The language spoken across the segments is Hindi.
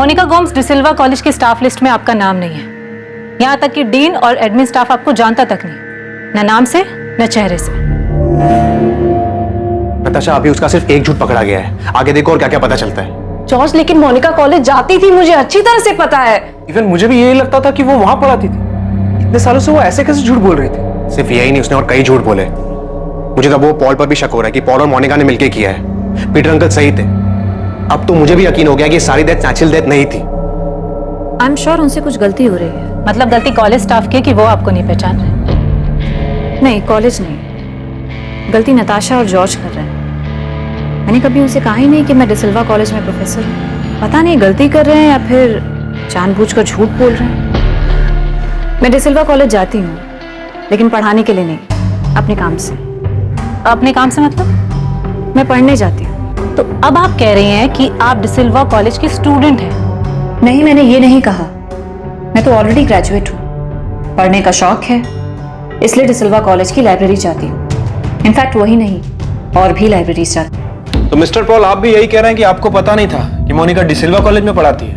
मोनिका गोम्स डिसिल्वा कॉलेज की स्टाफ लिस्ट में आपका नाम नहीं है। यहाँ तक कि डीन और एडमिन स्टाफ आपको जानता तक नहीं, न नाम से न चेहरे से। नताशा, अभी उसका सिर्फ एक झूठ पकड़ा गया है, आगे देखो और क्या क्या पता चलता है। जॉर्ज, लेकिन मोनिका कॉलेज जाती थी, मुझे अच्छी तरह से पता है। इवन मुझे भी यही लगता था कि वो वहां पढ़ाती थी। इतने सालों से वो ऐसे कैसे झूठ बोल रही थी? सिर्फ यही नहीं, उसने और कई झूठ बोले। मुझे तो वो पॉल पर भी शक हो रहा है कि पॉल और मोनिका ने मिलकर किया है। पीटर अंकल सही थे। अब तो मुझे भी यकीन हो गया कि सारी डेथ नेचुरल डेथ नहीं थी। आई एम श्योर उनसे कुछ गलती हो रही है। मतलब गलती कॉलेज स्टाफ की कि वो आपको नहीं पहचान रहे? नहीं, कॉलेज नहीं, गलती नताशा और जॉर्ज कर रहे हैं। मैंने कभी उनसे कहा ही नहीं कि मैं डिसिल्वा कॉलेज में प्रोफेसर हूँ। पता नहीं गलती कर रहे हैं या फिर जानबूझकर झूठ बोल रहे हैं। मैं डिसिल्वा कॉलेज जाती हूँ, लेकिन पढ़ाने के लिए नहीं, अपने काम से। अपने काम से मतलब? मैं पढ़ने जाती हूँ। तो अब आप कह रही हैं कि आप डिसिल्वा कॉलेज की स्टूडेंट हैं? नहीं, मैंने ये नहीं कहा। मैं तो ऑलरेडी ग्रेजुएट हूँ। पढ़ने का शौक है, इसलिए डिसिल्वा कॉलेज की लाइब्रेरी जाती हूँ। इनफैक्ट वही नहीं, और भी लाइब्रेरीज जाती हूँ। तो मिस्टर पॉल, आप भी यही कह रहे हैं कि आपको पता नहीं था कि मोनिका डिसिल्वा कॉलेज में पढ़ाती है?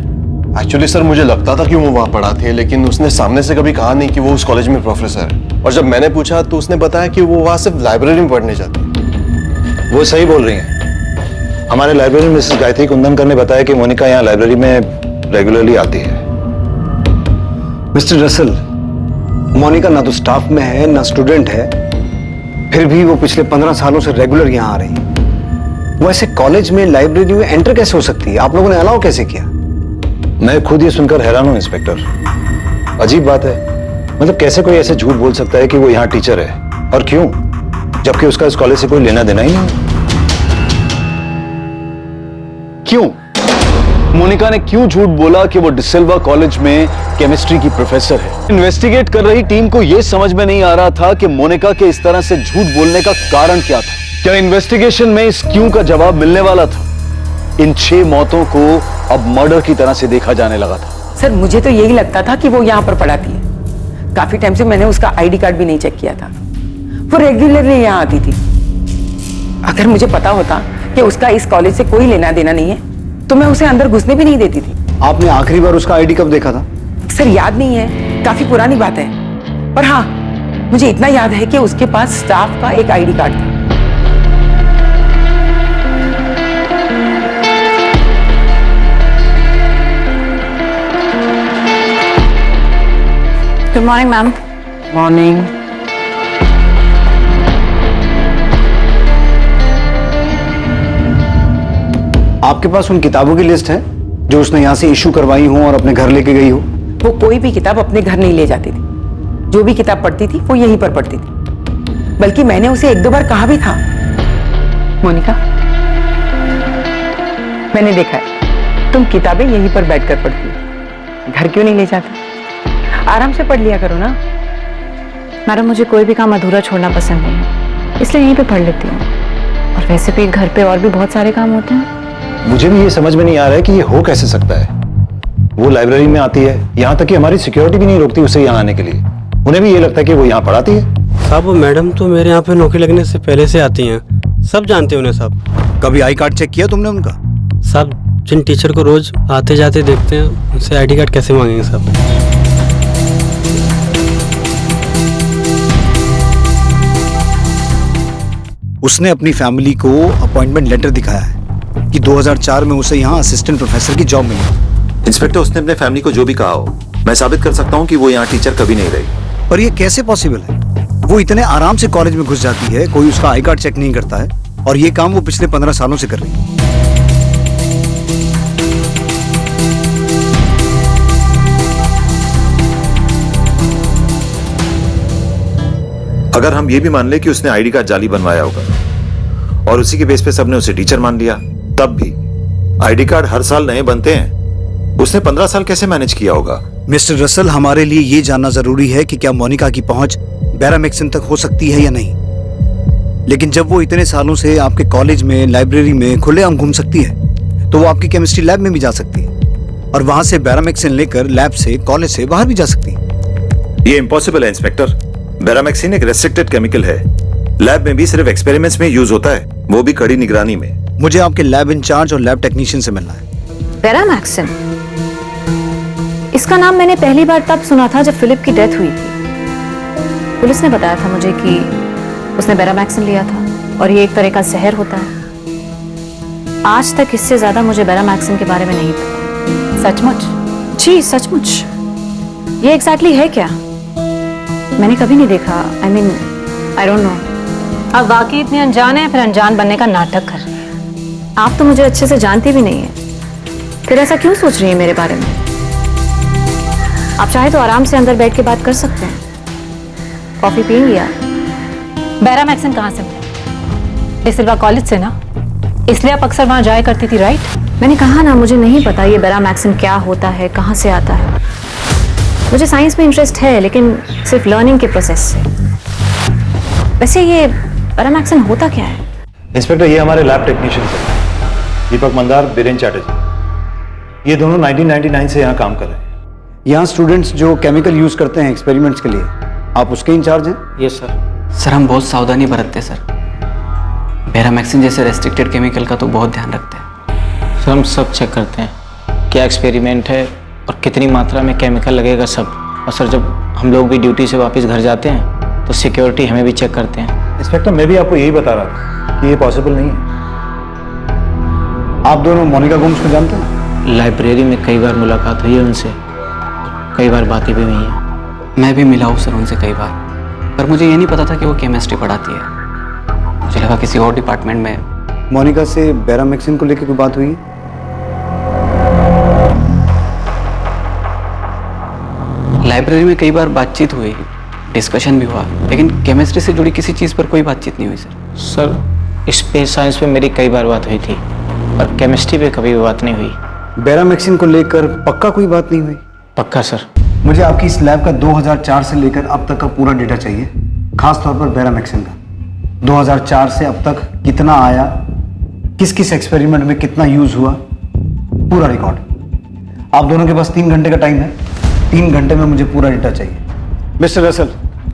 एक्चुअली सर, मुझे लगता था कि वो वहाँ पढ़ाती है, लेकिन उसने सामने से कभी कहा नहीं कि वो उस कॉलेज में प्रोफेसर है। और जब मैंने पूछा तो उसने बताया कि वो वहाँ सिर्फ लाइब्रेरी में पढ़ने जाती है। वो सही बोल रही हैं। हमारे लाइब्रेरी मिसेस गायत्री कुंदनकर ने बताया कि मोनिका यहाँ लाइब्रेरी में रेगुलरली आती है। मिस्टर रसल, मोनिका ना तो स्टाफ में है ना स्टूडेंट है, फिर भी वो पिछले 15 सालों से रेगुलर यहाँ आ रही है। वो ऐसे कॉलेज में लाइब्रेरी में एंटर कैसे हो सकती है? आप लोगों ने अलाउ कैसे किया? मैं खुद ये सुनकर हैरान हूँ इंस्पेक्टर। अजीब बात है, मतलब कैसे कोई ऐसे झूठ बोल सकता है कि वो यहाँ टीचर है, और क्यों, जबकि उसका इस कॉलेज से कोई लेना देना ही नहीं। क्यों? मोनिका ने क्यों झूठ बोला कि वो डिसिल्वा कॉलेज में केमिस्ट्री की प्रोफेसर है? इन्वेस्टिगेट कर रही टीम को यह समझ में नहीं आ रहा था कि मोनिका के इस तरह से झूठ बोलने का कारण क्या था। क्या इन्वेस्टिगेशन में इस क्यों का जवाब मिलने वाला था? इन 6 मौतों को अब मर्डर की तरह से देखा जाने लगा था। सर, मुझे तो यही लगता था कि वो यहाँ पर पढ़ाती है। काफी टाइम से मैंने उसका आईडी कार्ड भी नहीं चेक किया था। वो रेगुलरली यहाँ आती थी। अगर मुझे पता होता कि उसका इस कॉलेज से कोई लेना देना नहीं है, तो मैं उसे अंदर घुसने भी नहीं देती थी। आपने आखिरी बार उसका आईडी कब देखा था? सर, याद नहीं है, काफी पुरानी बात है। पर हाँ, मुझे इतना याद है कि उसके पास स्टाफ का एक आईडी कार्ड था। Good morning ma'am. मॉर्निंग। आपके पास उन किताबों की लिस्ट है जो उसने यहाँ से इशू करवाई हो और अपने घर लेके गई हो? वो कोई भी किताब अपने घर नहीं ले जाती थी। जो भी किताब पढ़ती थी वो यहीं पर पढ़ती थी। बल्कि मैंने उसे 1-2 बार कहा भी था, मोनिका, मैंने देखा है तुम किताबें यहीं पर बैठकर पढ़ती हो, घर क्यों नहीं ले जाती? आराम से पढ़ लिया करो ना। मैडम, मुझे कोई भी काम अधूरा छोड़ना पसंद नहीं है, इसलिए यहीं पे पढ़ लेती हूँ। और वैसे भी घर पे और भी बहुत सारे काम होते हैं। मुझे भी ये समझ में नहीं आ रहा है कि ये हो कैसे सकता है। वो लाइब्रेरी में आती है, यहाँ तक कि हमारी सिक्योरिटी भी नहीं रोकती उसे यहाँ आने के लिए। उन्हें भी ये लगता है कि वो यहाँ पढ़ाती है। साहब, वो मैडम तो मेरे यहाँ पे नौकरी लगने से पहले से आती हैं, सब जानते हैं उन्हें साहब। कभी आई कार्ड चेक किया तुमने उनका? साहब, जिन टीचर को रोज आते जाते देखते हैं, उनसे आईडी कार्ड कैसे मांगेंगे साहब? उसने अपनी फैमिली को अपॉइंटमेंट लेटर दिखाया है कि 2004 में उसे यहाँ असिस्टेंट प्रोफेसर की जॉब मिली। इंस्पेक्टर, उसने अपने फैमिली को जो भी कहा हो, मैं साबित कर सकता हूँ कि वो यहाँ टीचर कभी नहीं रही। पर ये कैसे पॉसिबल है? वो इतने आराम से कॉलेज में घुस जाती है, कोई उसका आई कार्ड चेक नहीं करता है, और ये काम वो पिछले 15 सालों से कर रही है। अगर हम ये भी मान ले कि उसने आईडी कार्ड जाली बनवाया होगा और उसी के बेस पे सबने उसे टीचर मान लिया, तब भी आईडी कार्ड हर साल नए बनते हैं। उसने 15 साल कैसे मैनेज किया होगा? मिस्टर रसल, हमारे लिए ये जानना जरूरी है कि क्या मोनिका की पहुंच बैरामेक्सिन तक हो सकती है या नहीं। लेकिन जब वो इतने सालों से आपके कॉलेज में, लाइब्रेरी में खुलेआम घूम सकती है, तो वो आपकी केमिस्ट्री लैब में भी जा सकती है, और वहां से बैरामेक्सिन लेकर लैब से, कॉलेज से बाहर भी जा सकती है। ये इम्पॉसिबल है इंस्पेक्टर। बैरामेक्सिन एक रेस्ट्रिक्टेड केमिकल है। लैब में भी सिर्फ एक्सपेरिमेंट्स में यूज होता है, वो भी कड़ी निगरानी में। मुझे आपके लैब इंचार्ज और लैब टेक्नीशियन से मिलना है। बैरामेक्सिन? इसका नाम मैंने पहली बार तब सुना था जब फिलिप की डेथ हुई थी। पुलिस ने बताया था मुझे कि उसने बेरामैक्सिन लिया था और ये एक तरह का जहर होता है। आज तक इससे ज्यादा मुझे बेरामैक्सिन के बारे में नहीं पता। सचमुच? जी सचमुच। ये एग्जैक्टली है क्या? मैंने कभी नहीं देखा। I mean I don't know. आप वाकई इतने अनजान हैं, फिर अनजान बनने का नाटक कर रही हैं। आप तो मुझे अच्छे से जानती भी नहीं है, फिर ऐसा क्यों सोच रही है मेरे बारे में? आप चाहे तो आराम से अंदर बैठ के बात कर सकते हैं। कॉफी पियेंगी आप? बेरामैक्सिन कहाँ से मिला? डिसिल्वा कॉलेज से ना, इसलिए आप अक्सर वहां जाया करती थी, राइट? मैंने कहा ना, मुझे नहीं पता ये बेरामैक्सिन क्या होता है, कहाँ से आता है। मुझे साइंस में इंटरेस्ट है, लेकिन सिर्फ लर्निंग के प्रोसेस से। वैसे ये बेरामैक्सिन होता क्या है? इंस्पेक्टर, ये हमारे लैब टेक्नीशियन हैं, दीपक मंदार, बीरेन चैटर्जी। ये दोनों 1999 से यहाँ काम कर रहे हैं। यहाँ स्टूडेंट्स जो केमिकल यूज करते हैं एक्सपेरिमेंट्स के लिए, आप उसके इंचार्ज हैं? यस सर, हम बहुत सावधानी बरतते हैं सर। बेरामैक्सिन जैसे रेस्ट्रिक्टेड केमिकल का तो बहुत ध्यान रखते हैं सर। हम सब चेक करते हैं क्या एक्सपेरिमेंट है और कितनी मात्रा में केमिकल लगेगा सब। और सर, जब हम लोग भी ड्यूटी से वापस घर जाते हैं तो सिक्योरिटी हमें भी चेक करते हैं। इंस्पेक्टर, मैं भी आपको यही बता रहा था कि ये पॉसिबल नहीं है। आप दोनों मोनिका गोम्स को जानते हैं? लाइब्रेरी में कई बार मुलाकात हुई है उनसे, कई बार बातें भी हुई हैं। मैं भी मिला हूँ सर उनसे कई बार, पर मुझे ये नहीं पता था कि वो केमिस्ट्री पढ़ाती है। मुझे लगा किसी और डिपार्टमेंट में। मोनिका से बेरामैक्सिन को लेकर कोई बात हुई है? लाइब्रेरी में कई बार बातचीत हुई, डिस्कशन भी हुआ, लेकिन केमिस्ट्री से जुड़ी किसी चीज़ पर कोई बातचीत नहीं हुई सर। सर, स्पेस साइंस पे मेरी कई बार बात हुई थी, पर केमिस्ट्री पे कभी भी बात नहीं हुई। बेरामैक्सिन को लेकर पक्का कोई बात नहीं हुई? पक्का सर। मुझे आपकी इस लैब का 2004 से लेकर अब तक का पूरा डेटा चाहिए, खास तौर पर बेरामैक्सिन का। 2004 से अब तक कितना आया, किस किस एक्सपेरिमेंट में कितना यूज हुआ, पूरा रिकॉर्ड। आप दोनों के पास 3 घंटे का टाइम है। 3 घंटे में मुझे पूरा डेटा चाहिए। मिस्टर रसल,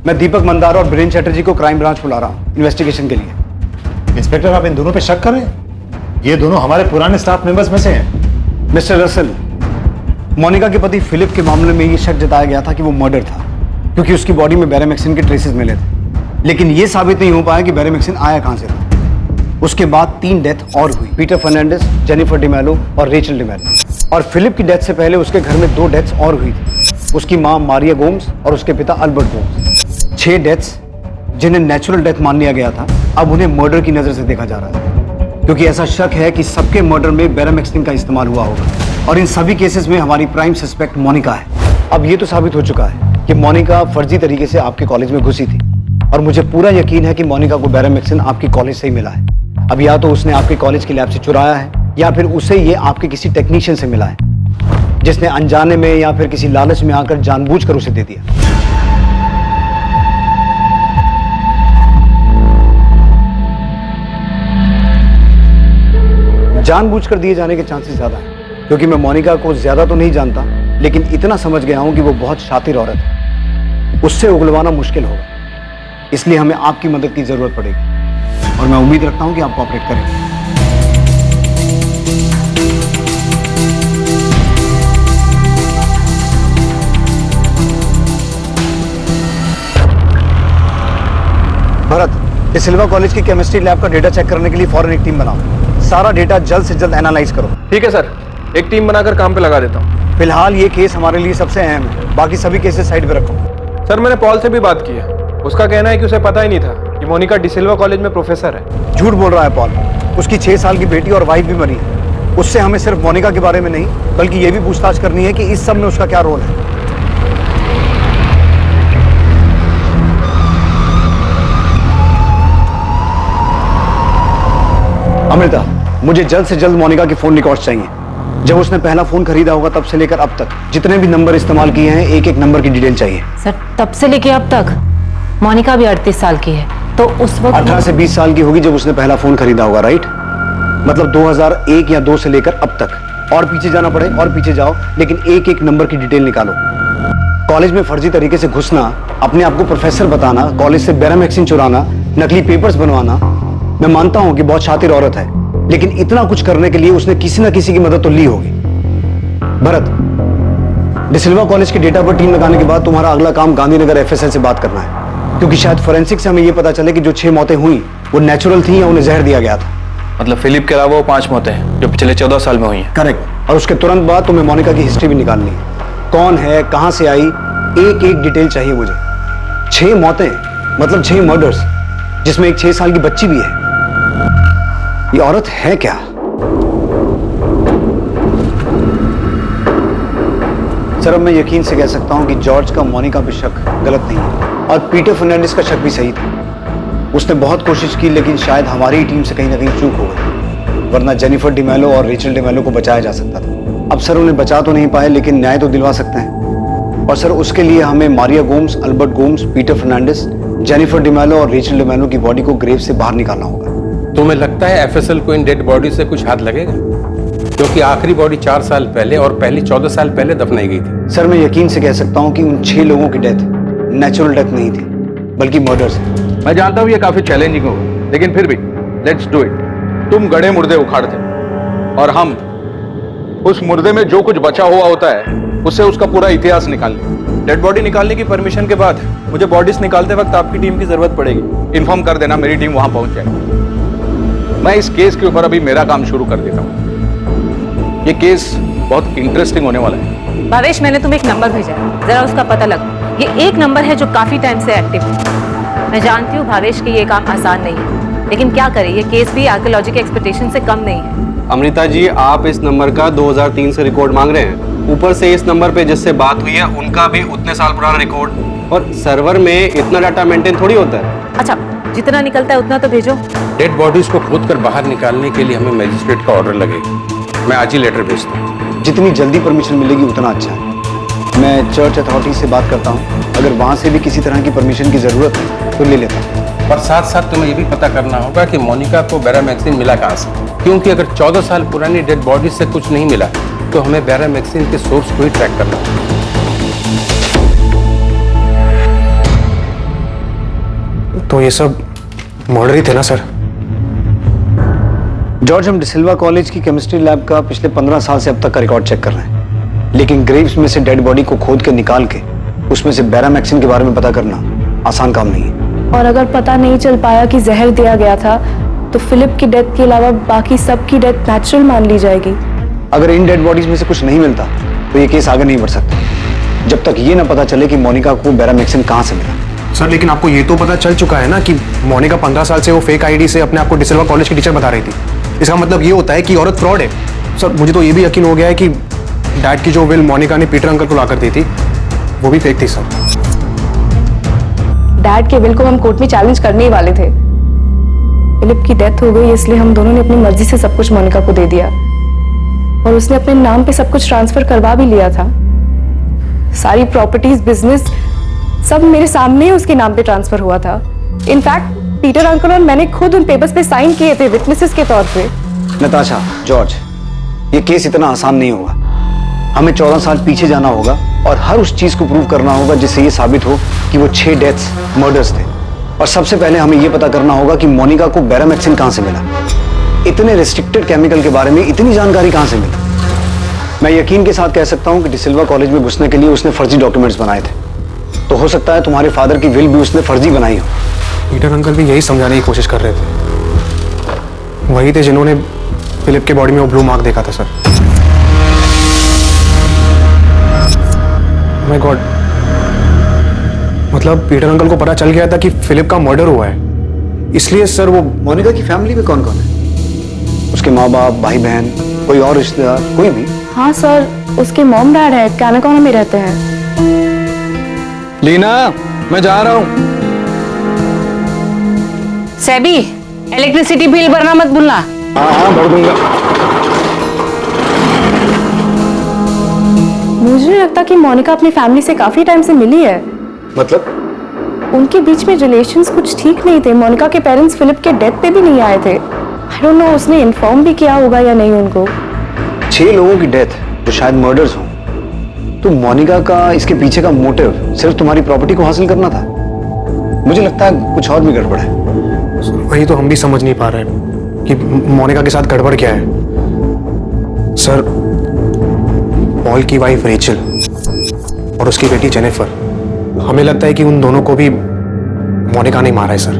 मैं दीपक मंदार और बीरेन चैटर्जी को क्राइम ब्रांच बुला रहा हूँ इन्वेस्टिगेशन के लिए। इंस्पेक्टर, आप इन दोनों पे शक कर रहे हैं? ये दोनों हमारे पुराने स्टाफ मेंबर्स में से हैं। मिस्टर रसल, मोनिका के पति फिलिप के मामले में ये शक जताया गया था कि वो मर्डर था, क्योंकि उसकी बॉडी में बेरामैक्सिन के ट्रेसेस मिले थे। लेकिन ये साबित नहीं हो पाया कि बेरामैक्सिन आया कहां से था। उसके बाद 3 डेथ और हुई, पीटर फर्नांडिस, जेनिफर डिमेलो और रेचल डिमेलो। और फिलिप की डेथ से पहले उसके घर में 2 डेथ्स और हुई थी, उसकी मां मारिया गोम्स और उसके पिता अल्बर्ट गोम्स। 6 डेथ्स जिन्हें नेचुरल डेथ मान लिया गया था, अब उन्हें मर्डर की नजर से देखा जा रहा है, क्योंकि ऐसा शक है कि सबके मर्डर में बेरामैक्सिन का इस्तेमाल हुआ होगा। और इन सभी केसेस में हमारी प्राइम सस्पेक्ट मोनिका है। अब ये तो साबित हो चुका है कि मोनिका फर्जी तरीके से आपके कॉलेज में घुसी थी, और मुझे पूरा यकीन है कि मोनिका को बेरामैक्सिन आपकी कॉलेज से ही मिला है। अब या तो उसने आपके कॉलेज की लैब से चुराया है, या फिर उसे ये आपके किसी टेक्नीशियन से मिला है, जिसने अनजाने में या फिर किसी लालच में आकर जानबूझकर उसे दे दिया। जानबूझकर दिए जाने के चांसेस ज्यादा हैं, क्योंकि मैं मोनिका को ज्यादा तो नहीं जानता, लेकिन इतना समझ गया हूं कि वो बहुत शातिर औरत है। उससे उगलवाना मुश्किल होगा, इसलिए हमें आपकी मदद की जरूरत पड़ेगी, और मैं उम्मीद रखता हूं कि आप कोऑपरेट करेंगे। भरत, डिसिल्वा कॉलेज की केमिस्ट्री लैब का डेटा चेक करने के लिए फौरन एक टीम बनाओ। सारा डेटा जल्द से जल्द एनालाइज करो। ठीक है सर, एक टीम बनाकर काम पे लगा देता हूँ। फिलहाल ये केस हमारे लिए सबसे अहम है, बाकी सभी केसेस साइड पे रखो। सर, मैंने पॉल से भी बात की है। उसका कहना है कि उसे पता ही नहीं था कि मोनिका डिसिल्वा कॉलेज में प्रोफेसर है। झूठ बोल रहा है पॉल। उसकी 6 साल की बेटी और वाइफ भी मरी है। उससे हमें सिर्फ मोनिका के बारे में नहीं, बल्कि ये भी पूछताछ करनी है कि इस सब में उसका क्या रोल है। अमृता, मुझे जल्द से जल्द मोनिका के फोन रिकॉर्ड्स चाहिए। जब उसने पहला फोन खरीदा होगा तब से लेकर अब तक जितने भी नंबर इस्तेमाल किए हैं, एक एक नंबर की डिटेल चाहिए। सर, तब से लेके अब तक? मोनिका भी 38 साल की है, तो उस वक्त 18 से 20 साल की होगी जब उसने पहला फोन खरीदा होगा, राइट? मतलब 2001 या 2 से लेकर अब तक। और पीछे जाना पड़े और पीछे जाओ, लेकिन एक एक नंबर की डिटेल निकालो। कॉलेज में फर्जी तरीके से घुसना, अपने आप को प्रोफेसर बताना, कॉलेज से बेरामैक्सिन चुराना, नकली पेपर्स बनवाना। मैं मानता हूं कि बहुत शातिर औरत है, लेकिन इतना कुछ करने के लिए उसने किसी ना किसी की मदद तो ली होगी। भरत, डिसिल्वा कॉलेज के डेटा पर टीम लगाने के बाद तुम्हारा अगला काम गांधीनगर एफएसएल से बात करना है, क्योंकि शायद फोरेंसिक से हमें यह पता चले कि जो 6 मौतें हुई वो नेचुरल थी या उन्हें जहर दिया गया था। मतलब फिलिप के अलावा वो 5 मौतें हैं जो पिछले 14 साल में हुई हैं। करेक्ट। और उसके तुरंत बाद तुम्हें मोनिका की हिस्ट्री भी निकालनी है। कौन है, कहां से आई, एक एक डिटेल चाहिए मुझे। 6 मौतें मतलब 6 मर्डर्स, जिसमें एक 6 साल की बच्ची भी है। ये औरत है क्या? सर, अब मैं यकीन से कह सकता हूं कि जॉर्ज का मोनिका पे शक गलत नहीं है और पीटर फर्नांडिस का शक भी सही था। उसने बहुत कोशिश की, लेकिन शायद हमारी टीम से कहीं ना कहीं चूक हो गई, वरना जेनिफर डिमेलो और रेचल डिमेलो को बचाया जा सकता था। अब सर उन्हें बचा तो नहीं पाए, लेकिन न्याय तो दिलवा सकते हैं। और सर उसके लिए हमें Maria Gomes, Albert Gomes, Peter Fernandes, Jennifer D'Mello और रेचल डिमेलो की बॉडी को ग्रेव से बाहर निकालना होगा। तुम्हें लगता है एफएसएल को इन डेड बॉडी से कुछ हाथ लगेगा? क्योंकि आखिरी बॉडी 4 साल पहले और पहली 14 साल पहले दफनाई गई थी। सर, मैं यकीन से कह सकता हूं कि उन 6 लोगों की डेथ नेचुरल डेथ नहीं थी, बल्कि मर्डर्स। मैं जानता हूं ये काफी चैलेंजिंग होगा, लेकिन फिर भी लेट्स डू इट। तुम गड़े मुर्दे उखाड़ते और हम उस मुर्दे में जो कुछ बचा हुआ होता है उससे उसका पूरा इतिहास निकालेंगे। डेड बॉडी निकालने की परमिशन के बाद मुझे बॉडीज निकालते वक्त आपकी टीम की जरूरत पड़ेगी। इन्फॉर्म कर देना, मेरी टीम वहां पहुंच जाएगी। मैं इस केस के ऊपर अभी मेरा काम शुरू कर देता हूं। ये केस बहुत इंटरेस्टिंग होने वाला है। भावेश, मैंने तुम्हें एक नंबर भेजा है, जरा उसका पता लगा। ये एक नंबर है जो काफी टाइम से एक्टिव है। मैं जानती हूँ भावेश कि ये काम आसान नहीं है, लेकिन क्या करें, ये केस भी आर्कियोलॉजी के एक्सपेक्टेशन से कम नहीं है। अमृता जी, आप इस नंबर का 2003 से रिकॉर्ड मांग रहे हैं। ऊपर से इस नंबर पे जिससे बात हुई है उनका भी उतने साल पुराना रिकॉर्ड, और सर्वर में इतना डाटा मेंटेन थोड़ी होता है। अच्छा, जितना निकलता है उतना तो भेजो। डेड बॉडीज को खोद कर बाहर निकालने के लिए हमें मजिस्ट्रेट का ऑर्डर लगेगा। मैं आज ही लेटर भेजता हूँ। जितनी जल्दी परमिशन मिलेगी उतना अच्छा है। मैं चर्च अथॉरिटी से बात करता हूँ, अगर वहां से भी किसी तरह की परमिशन की जरूरत है तो ले लेता हूँ। और साथ साथ तुम्हें ये भी पता करना होगा कि मोनिका को बैरामैक्सिन मिला कहाँ से, क्योंकि अगर 14 साल पुरानी डेड बॉडी से कुछ नहीं मिला तो हमें बैरामैक्सिन के सोर्स को ही ट्रैक करना होगा। तो ये सब मर्डर ही थे ना सर? जॉर्ज, हम डिसिल्वा कॉलेज की केमिस्ट्री लैब का पिछले 15 साल से अब तक का रिकॉर्ड चेक कर रहे हैं, लेकिन ग्रेव्स में से डेड बॉडी को खोद के निकाल के उसमें से बैरामैक्सिन के बारे में पता करना आसान काम नहीं है। और अगर पता नहीं चल पाया कि जहर दिया गया था, तो फिलिप की डेथ के अलावा बाकी सबकी डेथ नेचुरल मान ली जाएगी। अगर इन डेड बॉडीज में से कुछ नहीं मिलता तो ये केस आगे नहीं बढ़ सकता, जब तक ये ना पता चले कि मोनिका को बैरामैक्सिन कहाँ से मिला। सर, लेकिन आपको ये तो पता चल चुका है ना कि मोनिका 15 साल से वो फेक आईडी से अपने आप को डिसिल्वा कॉलेज की टीचर बता रही थी। इसका मतलब ये होता है कि औरत फ्रॉड है। सर, मुझे तो ये भी यकीन हो गया है कि डैड की जो विल मोनिका ने पीटर अंकल को लाकर दी थी वो भी फेक थी। सर, डैड के विल को हम कोर्ट में चैलेंज करने ही वाले थे। फिलिप की डेथ हो गई, इसलिए हम दोनों ने अपनी मर्जी से सब कुछ मोनिका को दे दिया, और उसने अपने नाम पे सब कुछ ट्रांसफर करवा भी लिया था। सारी प्रॉपर्टीज, बिजनेस सब मेरे सामने ही उसके नाम पे ट्रांसफर हुआ था। इनफैक्ट पीटर अंकल और मैंने खुद उन पेपर्स पे साइन किए थे विटनेसेस के तौर पे। नताशा, जॉर्ज, ये केस इतना आसान नहीं होगा। हमें 14 साल पीछे जाना होगा और हर उस चीज को प्रूव करना होगा जिससे ये साबित हो कि वो 6 डेथ्स मर्डर्स थे। और सबसे पहले हमें ये पता करना होगा कि मोनिका को बैरामैक्सिन कहां से मिला। इतने रिस्ट्रिक्टेड केमिकल के बारे में इतनी जानकारी कहां से मिली? मैं यकीन के साथ कह सकता हूं कि डिसिल्वा कॉलेज में घुसने के लिए उसने फर्जी डॉक्यूमेंट्स बनाए थे, तो हो सकता है तुम्हारे फादर की विल भी उसने फर्जी बनाई हो। पीटर अंकल भी यही समझाने की कोशिश कर रहे थे। वही थे जिन्होंने फिलिप के बॉडी में वो ब्लू मार्क देखा था। सर, माय गॉड, मतलब पीटर अंकल को पता चल गया था कि फिलिप का मर्डर हुआ है, इसलिए सर वो। मोनिका की फैमिली में कौन कौन है? उसके माँ बाप, भाई बहन, कोई और रिश्तेदार, कोई भी? हाँ सर, उसके मॉम डैड है, कैनाकोना में रहते हैं। लीना, मैं जा रहा हूं। सेबी, इलेक्ट्रिसिटी बिल भरना मत भूलना। हाँ, भर दूंगा। मुझे नहीं लगता कि मोनिका अपनी फैमिली से काफी टाइम से मिली है। मतलब? उनके बीच में रिलेशंस कुछ ठीक नहीं थे। मोनिका के पेरेंट्स फिलिप के डेथ पे भी नहीं आए थे। आई डोंट नो उसने इन्फॉर्म भी किया होगा या नहीं उनको। 6 लोगों की डेथ जो शायद मर्डर्स हों, तो मोनिका का इसके पीछे का मोटिव सिर्फ तुम्हारी प्रॉपर्टी को हासिल करना था? मुझे लगता है कुछ और भी गड़बड़ है। वही तो हम भी समझ नहीं पा रहे कि मोनिका के साथ गड़बड़ क्या है। सर, पॉल की वाइफ रेचल, और उसकी बेटी जेनिफर, हमें लगता है कि उन दोनों को भी मोनिका ने मारा है सर,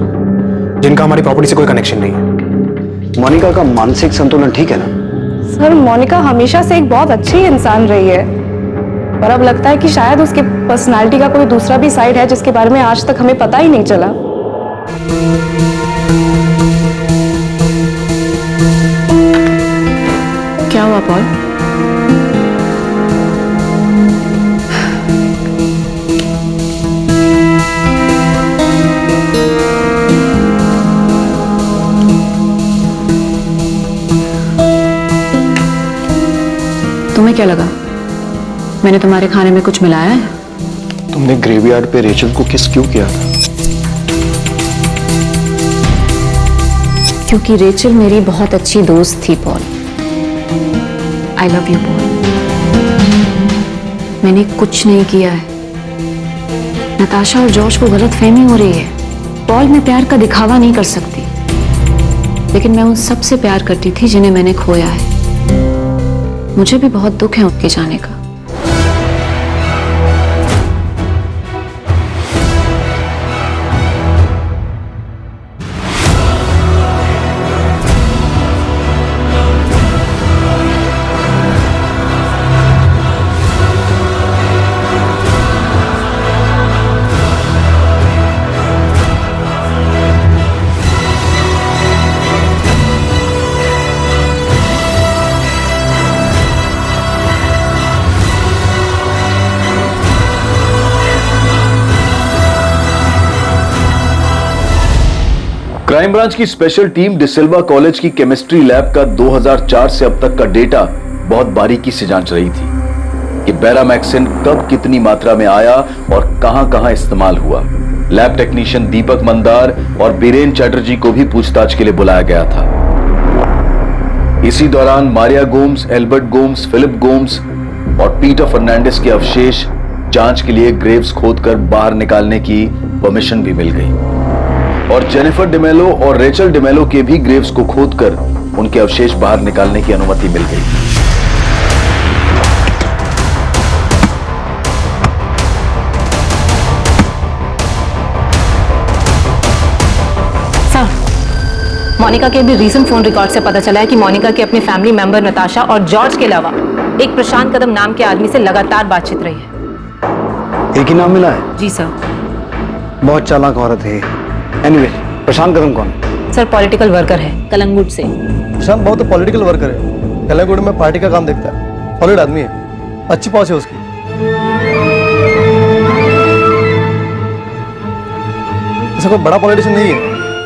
जिनका हमारी प्रॉपर्टी से कोई कनेक्शन नहीं है। मोनिका का मानसिक संतुलन ठीक है ना? सर मोनिका हमेशा से एक बहुत अच्छी इंसान रही है, पर अब लगता है कि शायद उसके पर्सनालिटी का कोई दूसरा भी साइड है जिसके बारे में आज तक हमें पता ही नहीं चला। क्या हुआ पॉल? तुम्हें क्या लगा मैंने तुम्हारे खाने में कुछ मिलाया है? तुमने ग्रेवयार्ड पे रेचल को किस क्यों किया था? क्योंकि रेचल मेरी बहुत अच्छी दोस्त थी Paul. I love you Paul. मैंने कुछ नहीं किया है। नताशा और जॉर्ज को गलतफहमी हो रही है। पॉल मैं प्यार का दिखावा नहीं कर सकती, लेकिन मैं उन सब से प्यार करती थी जिन्हें मैंने खोया है। मुझे भी बहुत दुख है उनके जाने का। क्राइम ब्रांच की स्पेशल टीम डिसिल्वा कॉलेज की केमिस्ट्री लैब का 2004 से अब तक का डेटा बहुत बारीकी से जांच रही थी कि बेरामैक्सिन कब कितनी मात्रा में आया और कहां-कहां इस्तेमाल हुआ। लैब टेक्नीशियन दीपक मंदार और बीरेन चैटर्जी को भी पूछताछ के लिए बुलाया गया था। इसी दौरान मारिया गोम्स, एल्बर्ट गोम्स, फिलिप गोम्स और पीटर फर्नांडिस के अवशेष जांच के लिए ग्रेव्स खोदकर बाहर निकालने की परमिशन भी मिल गई और जेनिफर डिमेलो और रेचल डिमेलो के भी ग्रेव्स को खोदकर उनके अवशेष बाहर निकालने की अनुमति मिल गई। सर, मोनिका के भी रीसेंट फोन रिकॉर्ड से पता चला है कि मोनिका के अपने फैमिली मेंबर नताशा और जॉर्ज के अलावा एक प्रशांत कदम नाम के आदमी से लगातार बातचीत रही है। एक ही नाम मिला है? जी सर। बहुत चालाक औरत है। एनीवे, प्रशांत कदम कौन? सर पॉलिटिकल वर्कर है कलंगुट से। प्रशांत बहुत पॉलिटिकल वर्कर है, कलंगुट में पार्टी का काम देखता है, सॉलिड आदमी है, अच्छी पहुंच है उसकी। ऐसा कोई बड़ा पॉलिटिशियन नहीं है,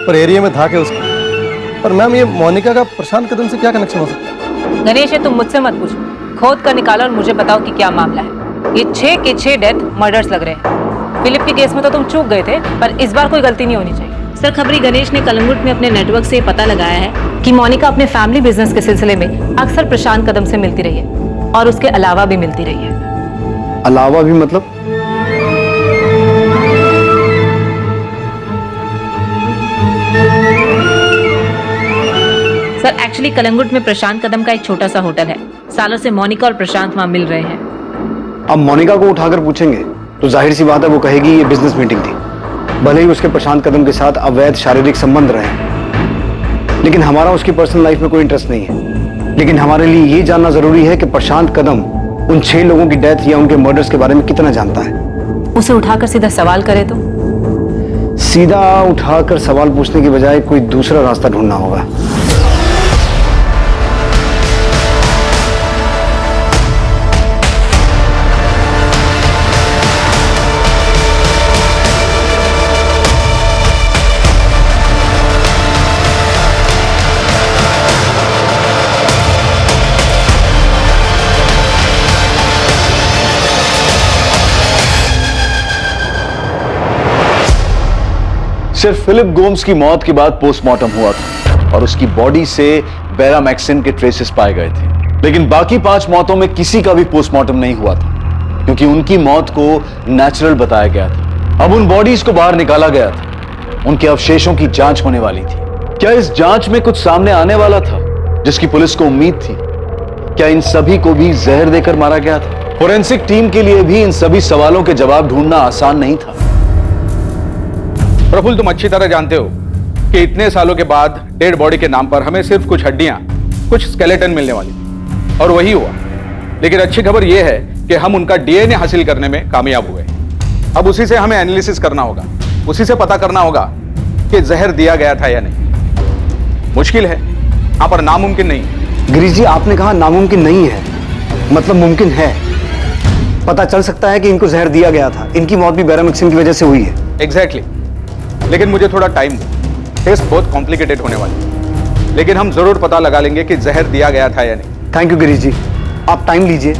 पर एरिया में धाक है उसकी। पर मैम ये मोनिका का प्रशांत कदम से क्या कनेक्शन हो सकता है? गणेश ये तुम मुझसे मत पूछो, खोद कर निकालो और मुझे बताओ कि क्या मामला है। ये 6 के 6 डेथ मर्डर्स लग रहे हैं। फिलिप के केस में तो तुम चूक गए थे, पर इस बार कोई गलती नहीं होनी चाहिए। सर खबरी गणेश ने कलंगुट में अपने नेटवर्क से पता लगाया है कि मोनिका अपने फैमिली बिजनेस के सिलसिले में अक्सर प्रशांत कदम से मिलती रही है और उसके अलावा भी मिलती रही है। अलावा भी मतलब? सर एक्चुअली कलंगुट में प्रशांत कदम का एक छोटा सा होटल है। सालों से मोनिका और प्रशांत वहां मिल रहे हैं। अब मोनिका को उठाकर पूछेंगे तो जाहिर सी बात है वो कहेगी ये बिजनेस मीटिंग थी, भले ही उसके प्रशांत कदम के साथ अवैध शारीरिक संबंध रहे। लेकिन हमारा उसकी पर्सनल लाइफ में कोई इंटरेस्ट नहीं है। लेकिन हमारे लिए ये जानना जरूरी है कि प्रशांत कदम उन 6 लोगों की डेथ या उनके मर्डर्स के बारे में कितना जानता है। उसे उठाकर सीधा सवाल करे तो? सीधा उठाकर सवाल पूछने की बजाय कोई दूसरा रास्ता ढूंढना होगा। सिर्फ फिलिप गोम्स की मौत के बाद पोस्टमार्टम हुआ था और उसकी बॉडी से बेरामैक्सिन के ट्रेसेस पाए गए थे। लेकिन बाकी 5 मौतों में किसी का भी पोस्टमार्टम नहीं हुआ था क्योंकि उनकी मौत को नेचुरल बताया गया था। अब उन बॉडीज को बाहर निकाला गया था, उनके अवशेषों की जांच होने वाली थी। क्या इस जांच में कुछ सामने आने वाला था जिसकी पुलिस को उम्मीद थी? क्या इन सभी को भी जहर देकर मारा गया था? फोरेंसिक टीम के लिए भी इन सभी सवालों के जवाब ढूंढना आसान नहीं था। प्रफुल्ल, तुम अच्छी तरह जानते हो कि इतने सालों के बाद डेड बॉडी के नाम पर हमें सिर्फ कुछ हड्डियां, कुछ स्केलेटन मिलने वाली थी, और वही हुआ। लेकिन अच्छी खबर यह है कि हम उनका डीएनए हासिल करने में कामयाब हुए। अब उसी से हमें एनालिसिस करना होगा, उसी से पता करना होगा कि जहर दिया गया था या नहीं। मुश्किल है, यहां पर नामुमकिन नहीं। गिरीश जी, आपने कहा नामुमकिन नहीं है, मतलब मुमकिन है। पता चल सकता है कि इनको जहर दिया गया था। इनकी मौत भी बैरामिक्सिन की वजह से हुई है। एग्जैक्टली। लेकिन मुझे थोड़ा टाइम दो, टेस्ट बहुत कॉम्प्लिकेटेड होने वाली है, लेकिन हम जरूर पता लगा लेंगे कि जहर दिया गया था या नहीं। थैंक यू गिरीश जी, आप टाइम लीजिए,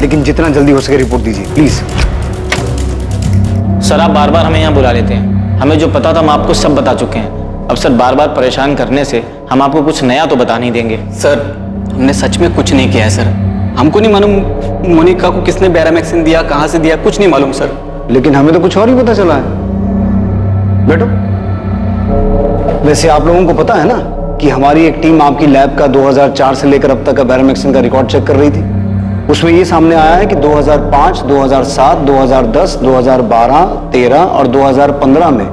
लेकिन जितना जल्दी हो सके रिपोर्ट दीजिए प्लीज। सर, आप बार बार हमें यहाँ बुला लेते हैं। हमें जो पता था हम आपको सब बता चुके हैं। अब सर, बार बार परेशान करने से हम आपको कुछ नया तो बता नहीं देंगे। सर, हमने सच में कुछ नहीं किया है सर। हमको नहीं मालूम मोनिका को किसने बैरामेक्सिन दिया, कहाँ से दिया, कुछ नहीं मालूम सर। लेकिन हमें तो कुछ और ही पता चला है। बैठो। वैसे आप लोगों को पता है ना कि हमारी एक टीम आपकी लैब का 2004 से लेकर अब तक का बैरामेक्सिन का रिकॉर्ड चेक कर रही थी। उसमें ये सामने आया है कि 2005, 2007, 2010, 2012, 13 और 2015 में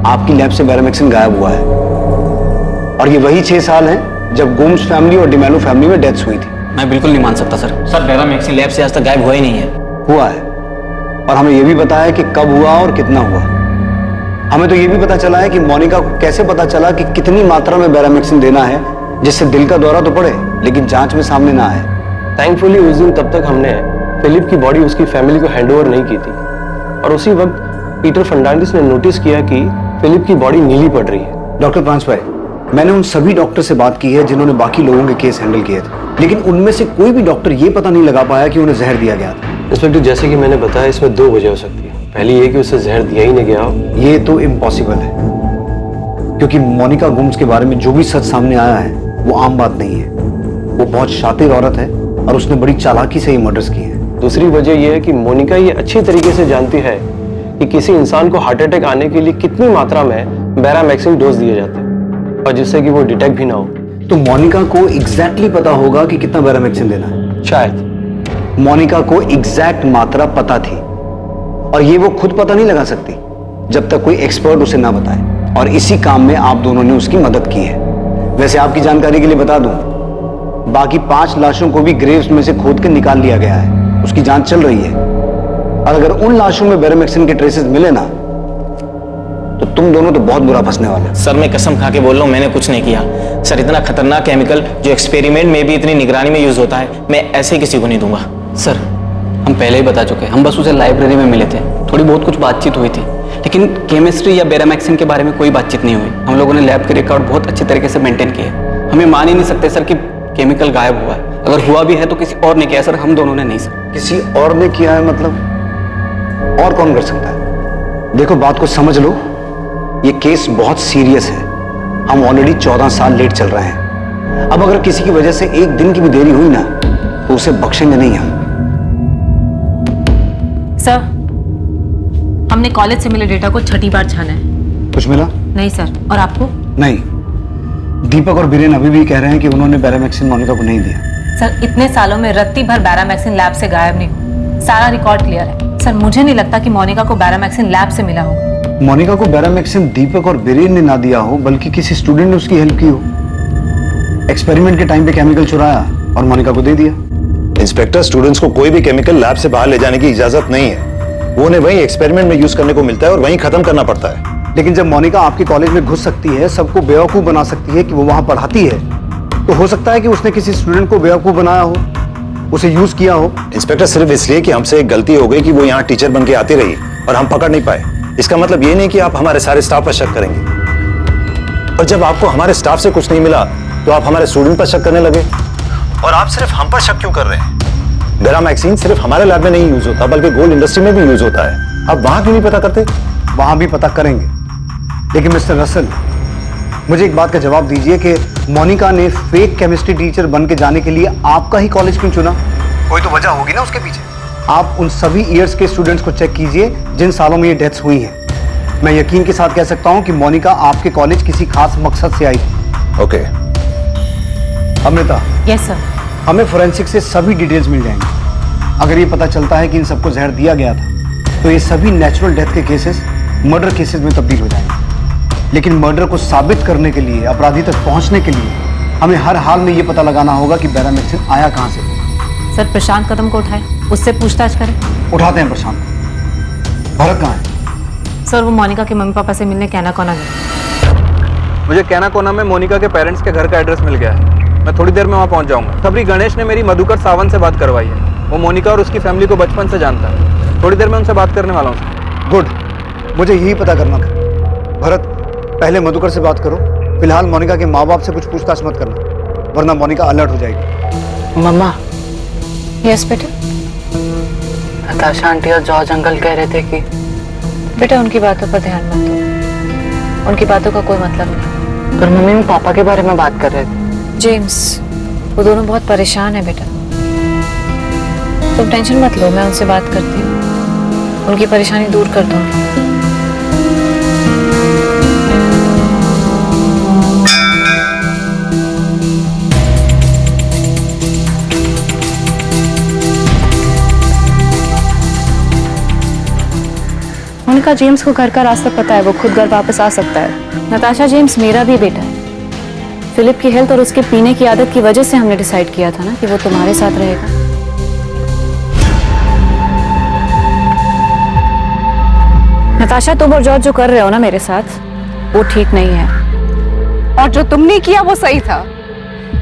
आपकी लैब से बैरामेक्सिन गायब हुआ है। और ये वही 6 साल हैं जब गोम्स फैमिली और डिमेलो फैमिली में डेथ्स हुई थी। मैं बिल्कुल नहीं मान सकता सर। सर, बैरामेक्सिन लैब से आज तक गायब हुआ ही नहीं है। हुआ है, और हमें यह भी पता है कि कब हुआ और कितना हुआ। हमें तो यह भी पता चला है कि मोनिका को कैसे पता चला कि कितनी मात्रा में बैरामेक्सिन देना है जिससे दिल का दौरा तो पड़े लेकिन जांच में सामने ना आए। थैंकफुली उस दिन तब तक हमने फिलिप की बॉडी उसकी फैमिली को हैंडओवर नहीं की थी, और उसी वक्त पीटर फर्नांडिस ने नोटिस किया कि फिलिप की बॉडी नीली पड़ रही है। डॉक्टर प्रांस भाई, मैंने उन सभी डॉक्टर से बात की है जिन्होंने बाकी लोगों के केस हैंडल किए थे, लेकिन उनमें से कोई भी डॉक्टर ये पता नहीं लगा पाया कि उन्हें जहर दिया गया था। इंस्पेक्टर, जैसे कि मैंने बताया, इसमें 2 वजह हो सकती है। पहली ये कि उसे जहर दिया ही नहीं गया हो। ये तो इम्पॉसिबल है, क्योंकि मोनिका गुम्स के बारे में जो भी सच सामने आया है वो आम बात नहीं है। वो बहुत शातिर औरत है और उसने बड़ी चालाकी से ये मर्डर्स किए हैं। दूसरी वजह यह है कि मोनिका ये अच्छी तरीके से जानती है कि किसी इंसान को हार्ट अटैक आने के लिए कितनी मात्रा में बैरामेक्सिन डोज दिए जाते हैं, और जिससे कि वो डिटेक्ट भी ना हो। तो मोनिका को एग्जैक्टली पता होगा कि कितना बैरामेक्सिन देना है। शायद मोनिका को एग्जैक्ट मात्रा पता थी, और ये वो खुद पता नहीं लगा सकती जब तक कोई एक्सपर्ट उसे ना बताए, और इसी काम में आप दोनों ने उसकी मदद की है। वैसे आपकी जानकारी के लिए बता दूं, बाकी 5 लाशों को भी ग्रेव्स में से खोद कर निकाल लिया गया है। उसकी जांच चल रही है, और अगर उन लाशों में बैरामेक्सिन के ट्रेसेस मिले ना, तो तुम दोनों तो बहुत बुरा फंसने वाले हो। सर, मैं कसम खा के बोल रहा हूँ, मैंने कुछ नहीं किया। सर, इतना खतरनाक केमिकल जो एक्सपेरिमेंट में भी इतनी निगरानी में यूज होता है, मैं ऐसे किसी को नहीं दूंगा। सर, हम पहले ही बता चुके हैं। हम बस उसे लाइब्रेरी में मिले थे, थोड़ी बहुत कुछ बातचीत हुई थी, लेकिन केमिस्ट्री या बैरामेक्सिन के बारे में कोई बातचीत नहीं हुई। हम लोगों ने लैब के रिकॉर्ड बहुत अच्छे तरीके से मेंटेन किए। हमें मान ही नहीं सकते सर कि केमिकल गायब हुआ है। अगर हुआ भी है तो किसी और ने किया है सर, हम दोनों ने नहीं सर। किसी और ने किया है मतलब? और कौन कर सकता है? देखो, बात को समझ लो, ये केस बहुत सीरियस है। हम ऑलरेडी 14 साल लेट चल रहे हैं। अब अगर किसी की वजह से 1 दिन की भी देरी हुई ना, तो उसे बख्शेंगे नहीं हम। सर, हमने कॉलेज से मिले डेटा को 6ठी बार छाना है। कुछ मिला? नहीं सर। और आपको? नहीं। दीपक और बीरेन अभी भी कह रहे हैं कि उन्होंने बैरामेक्सिन मोनिका को नहीं दिया। सर, इतने सालों में रत्ती भर बैरामेक्सिन लैब से गायब नहीं हुआ। सारा रिकॉर्ड क्लियर है। सर, मुझे नहीं लगता कि मोनिका को बैरामेक्सिन लैब से मिला होगा। मोनिका को बैरामेक्सिन दीपक और बीरेन ने ना दिया हो, बल्कि किसी स्टूडेंट ने उसकी हेल्प की हो। एक्सपेरिमेंट के टाइम पे केमिकल चुराया और मोनिका को दे दिया। इंस्पेक्टर, स्टूडेंट्स को कोई भी केमिकल लैब से बाहर ले जाने की इजाजत नहीं है। वो उन्हें वहीं एक्सपेरिमेंट में यूज करने को मिलता है और वहीं खत्म करना पड़ता है। लेकिन जब मोनिका आपके कॉलेज में घुस सकती है, सबको बेवकूफ बना सकती है कि वो वहां पढ़ाती है, तो हो सकता है कि उसने किसी स्टूडेंट को बेवकूफ बनाया हो, उसे यूज किया हो। इंस्पेक्टर, सिर्फ इसलिए कि हमसे एक गलती हो गई कि वो यहाँ टीचर बन के आती रही और हम पकड़ नहीं पाए, इसका मतलब ये नहीं कि आप हमारे सारे स्टाफ पर शक करेंगे। और जब आपको हमारे स्टाफ से कुछ नहीं मिला तो आप हमारे स्टूडेंट पर शक करने लगे। और आप सिर्फ हम पर शक क्यों कर रहे हैं? बैरामेक्सिन सिर्फ हमारे लैब में नहीं यूज होता, बल्कि गोल्ड इंडस्ट्री में भी यूज होता है। आप वहां क्यों नहीं पता करते? वहां भी पता करेंगे, लेकिन मिस्टर रसल, मुझे एक बात का जवाब दीजिए कि मोनिका ने फेक केमिस्ट्री टीचर बन के जाने के लिए आपका ही कॉलेज क्यों चुना? कोई तो वजह होगी ना उसके पीछे। आप उन सभी ईयर्स के स्टूडेंट्स को चेक कीजिए जिन सालों में ये डेथ्स हुई हैं। मैं यकीन के साथ कह सकता हूं कि मोनिका आपके कॉलेज किसी खास मकसद से आई थी। ओके। अमृता। Yes sir. हमें फोरेंसिक से सभी डिटेल्स मिल जाएंगी। अगर ये पता चलता है कि इन सबको जहर दिया गया था तो ये सभी नेचुरल डेथ के केसेस मर्डर केसेस में तब्दील हो जाएंगे। लेकिन मर्डर को साबित करने के लिए, अपराधी तक पहुंचने के लिए हमें हर हाल में ये पता लगाना होगा कि बैरामेक्सिन आया कहां से। सर प्रशांत कदम को उठाए, उससे पूछताछ करें। उठाते हैं प्रशांत। भरत कहाँ है? सर वो मोनिका के मम्मी पापा से मिलने कैना कोना गए। मुझे कैना कोना में मोनिका के पेरेंट्स के घर का एड्रेस मिल गया है। मैं थोड़ी देर में वहाँ पहुँच जाऊँगा। खबरी गणेश ने मेरी मधुकर सावंत से बात करवाई है। वो मोनिका और उसकी फैमिली को बचपन से जानता है। थोड़ी देर में उनसे बात करने वाला हूँ। गुड, मुझे यही पता करना था। भरत, पहले मधुकर से बात करो। फिलहाल मोनिका के माँ बाप से कुछ पूछताछ मत करना, वरना मोनिका अलर्ट हो जाएगी। मम्मा, यस बेटा। नताशा आंटी और जॉर्ज अंकल कह रहे थे कि बेटा उनकी बातों पर ध्यान मत दो, उनकी बातों का कोई मतलब नहीं। पर मम्मी वो पापा के बारे में बात कर रहे थे। जेम्स, वो दोनों बहुत परेशान है बेटा। तुम टेंशन मत लो, मैं उनसे बात करती हूँ, उनकी परेशानी दूर कर दूंगी। मोनिका, जेम्स को घर का रास्ता पता है, वो खुद घर वापस आ सकता है। नताशा, जेम्स मेरा भी बेटा है। फिलिप की हेल्थ और उसके पीने की आदत की वजह से हमने डिसाइड किया था ना कि वो तुम्हारे साथ रहेगा। नताशा, तुम और जॉर्ज जो कर रहे हो ना मेरे साथ, वो ठीक नहीं है। और जो तुमने किया वो सही था।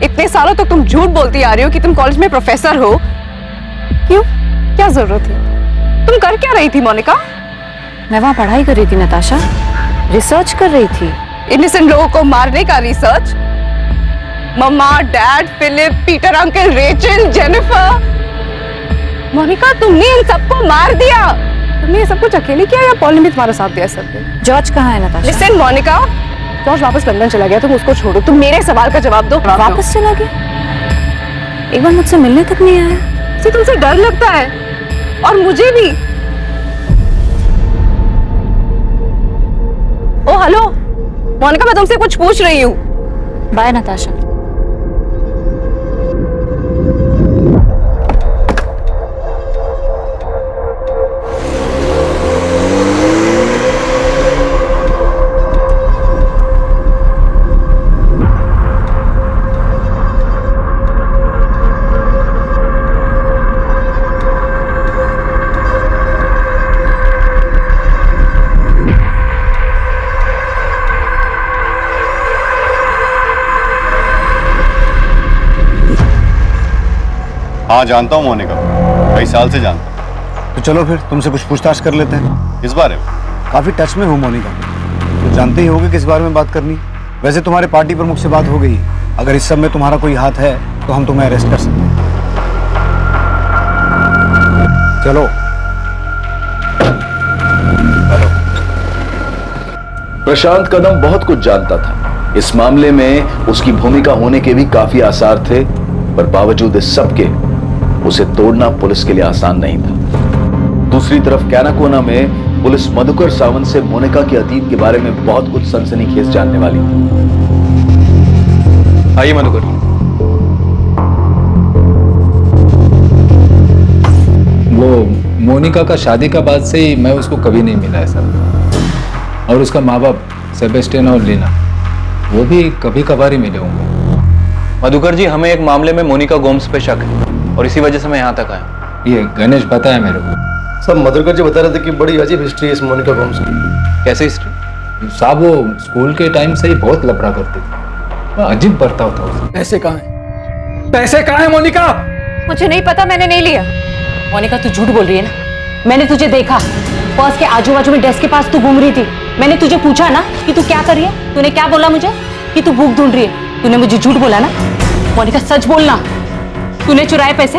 इतने सालों तक तुम झूठ बोलती आ रही हो कि तुम कॉलेज में प्रोफेसर हो। क्यों? क्या जरूरत थी? तुम कर क्या रही थी मोनिका? मैं वहां पढ़ाई कर रही थी नताशा, रिसर्च कर रही थी। इनोसेंट लोगों को मारने का research? Mamma, dad, Philip, Peter uncle, Rachel, Jennifer. Monica, तुमने इन सबको मार दिया। तुमने ये सब कुछ अकेले किया या पॉल ने भी तुम्हारा साथ दिया सब में? जॉर्ज कहाँ है नताशा? लिसन मोनिका, जॉर्ज वापस लंदन चला गया, तुम उसको छोड़ो। तुम मेरे सवाल का जवाब दो। वापस चला गया? एक बार मुझसे मिलने तक नहीं आया। तुमसे डर लगता है, और मुझे भी। ओ हेलो मोनिका, मैं तुमसे कुछ पूछ रही हूँ। बाय नताशा। हाँ, जानता हूँ मोनिका, कई साल से जानता हूँ। तो चलो फिर तुमसे कुछ पूछताछ कर लेते हैं। इस बारे में काफी टच में हो मोनिका, तो जानते ही होगे किस बारे में बात करनी। वैसे तुम्हारे पार्टी प्रमुख से बात हो गई। अगर इस सब में तुम्हारा कोई हाथ है तो हम तुम्हें अरेस्ट कर सकते हैं। चलो। प्रशांत कदम बहुत कुछ जानता था। इस मामले में उसकी भूमिका होने के भी काफी आसार थे, पर बावजूद इस सब के उसे तोड़ना पुलिस के लिए आसान नहीं था। दूसरी तरफ कैनाकोना में पुलिस मधुकर सावंत से मोनिका के अतीत के बारे में बहुत कुछ सनसनीखेज जानने वाली थी। आइए मधुकर। वो मोनिका का शादी का बाद से ही मैं उसको कभी नहीं मिला है सर। और उसका माँ बाप सेबेस्टियन और लीना, वो भी कभी कभार ही मिले होंगे। मधुकर जी, हमें एक मामले में मोनिका गोम्स पे शक है और इसी वजह से मैं यहाँ तक आया। ये गणेश बताया मेरे को। सब मधुकर जी बता रहे थे कि बड़ी अजीब हिस्ट्री है इस मोनिका गोम्स की। कैसे हिस्ट्री? साहब वो स्कूल के टाइम से ही बहुत लफड़ा करती थी, अजीब बर्ताव था उसका। पैसे कहाँ हैं? पैसे कहाँ हैं मोनिका? मुझे नहीं पता, मैंने नहीं लिया। मोनिका, तू झूठ बोल रही है ना? मैंने तुझे देखा, पर्स के आजू बाजू में डेस्क के पास तू घूम रही थी। मैंने तुझे पूछा ना कि तू क्या कर रही है, तूने क्या बोला मुझे? कि तू बुक ढूंढ रही है। तूने मुझे झूठ बोला ना? मोनिका, सच बोलना, तूने चुराए पैसे?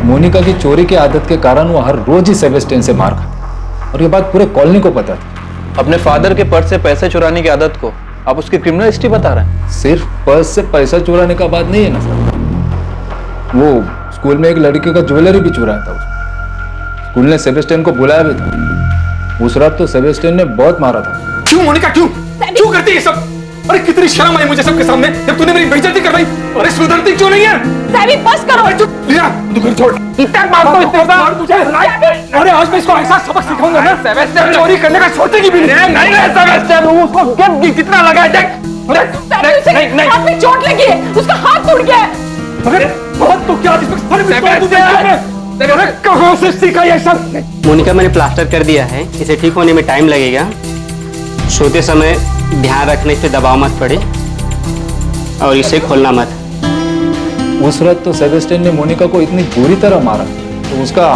मोनिका की चोरी की आदत के कारण वो हर रोज ही सेबेस्टियन से मार खाती, और ये बात पूरे कॉलोनी को पता थी। अपने फादर के पर्स से पैसे चुराने की आदत को आप उसकी क्रिमिनल हिस्ट्री बता रहे हैं? सिर्फ पर्स से पैसा चुराने का बात नहीं है ना सर, वो स्कूल में एक लड़की का ज्वेलरी भी चुराया था उसने। स्कूल ने सेबेस्टियन को बुलाया भी था। उस रात तो सेबेस्टियन ने बहुत मारा था। क्यों मोनिका, क्यों करती है सब? अरे कितनी शर्म आई मुझे सबके सामने जब तूने मेरी बेइज्जती कर दी। अरे सुधरती क्यों नहीं है? सैवी बस करो। लीना दुकान छोड़। इतना मार दो, इतना मार मुझे। अरे आज मैं इसको ऐसा सबक सिखाऊंगा ना, सेबेस्टियन चोरी करने का सोचेगी भी नहीं। नहीं है सेबेस्टियन, उसको गिफ्ट कितना लगा है देख। नहीं हाथ में चोट लगी है, उसका हाथ टूट गया है। अरे बहुत तो क्या इसमें सर में तोड़ दूंगा। अरे कहाँ से सीखा ये सब? मोनिका मैंने प्लास्टर कर दिया है, इसे ठीक होने में टाइम लगेगा। सोते समय ध्यान रखने से दबाव मत पड़े और इसे खोलना मत। उस रात तो सेबेस्टियन ने मोनिका को इतनी बुरी तरह मारा तो उसका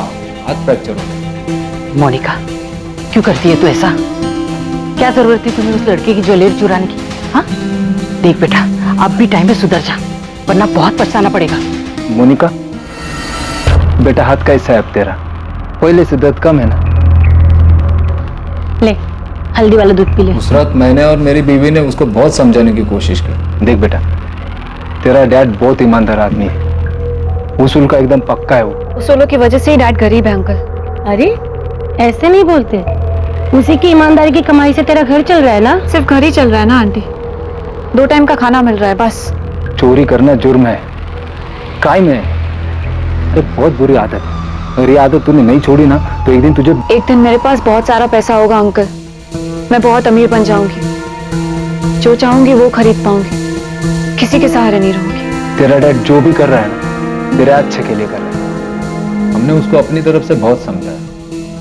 हाथ फ्रैक्चर हो गया। मोनिका क्यों करती है तू ऐसा? क्या जरूरत थी तुम्हें उस लड़के की ज्वेलरी चुराने की? हाँ देख बेटा, अब भी टाइम में सुधर जा, वरना बहुत पछताना पड़ेगा। मोनिका बेटा, हाथ कैसा है अब तेरा? पहले से दर्द कम है ना? ले हल्दी वाला दूध पी ले। उस रात मैंने और मेरी बीवी ने उसको बहुत समझाने की कोशिश की। देख बेटा, तेरा डैड बहुत ईमानदार आदमी है, उसूल का एकदम पक्का है वो। उसूलों की वजह से ही डैड गरीब है अंकल। अरे ऐसे नहीं बोलते, उसी की ईमानदारी की कमाई से तेरा घर चल रहा है ना? सिर्फ घर ही चल रहा है ना आंटी, 2 टाइम का खाना मिल रहा है बस। चोरी करना जुर्म है, कायम है। अरे बहुत बुरी आदत है, अगर ये आदत तूने नहीं छोड़ी ना तो एक दिन तुझे। एक दिन मेरे पास बहुत सारा पैसा होगा अंकल, मैं बहुत अमीर बन जाऊंगी, जो चाहूंगी वो खरीद पाऊंगी, किसी के सहारे नहीं रहूंगी। तेरा डैड जो भी कर रहा है ना तेरे अच्छे के लिए कर रहा है। हमने उसको अपनी तरफ से बहुत समझाया,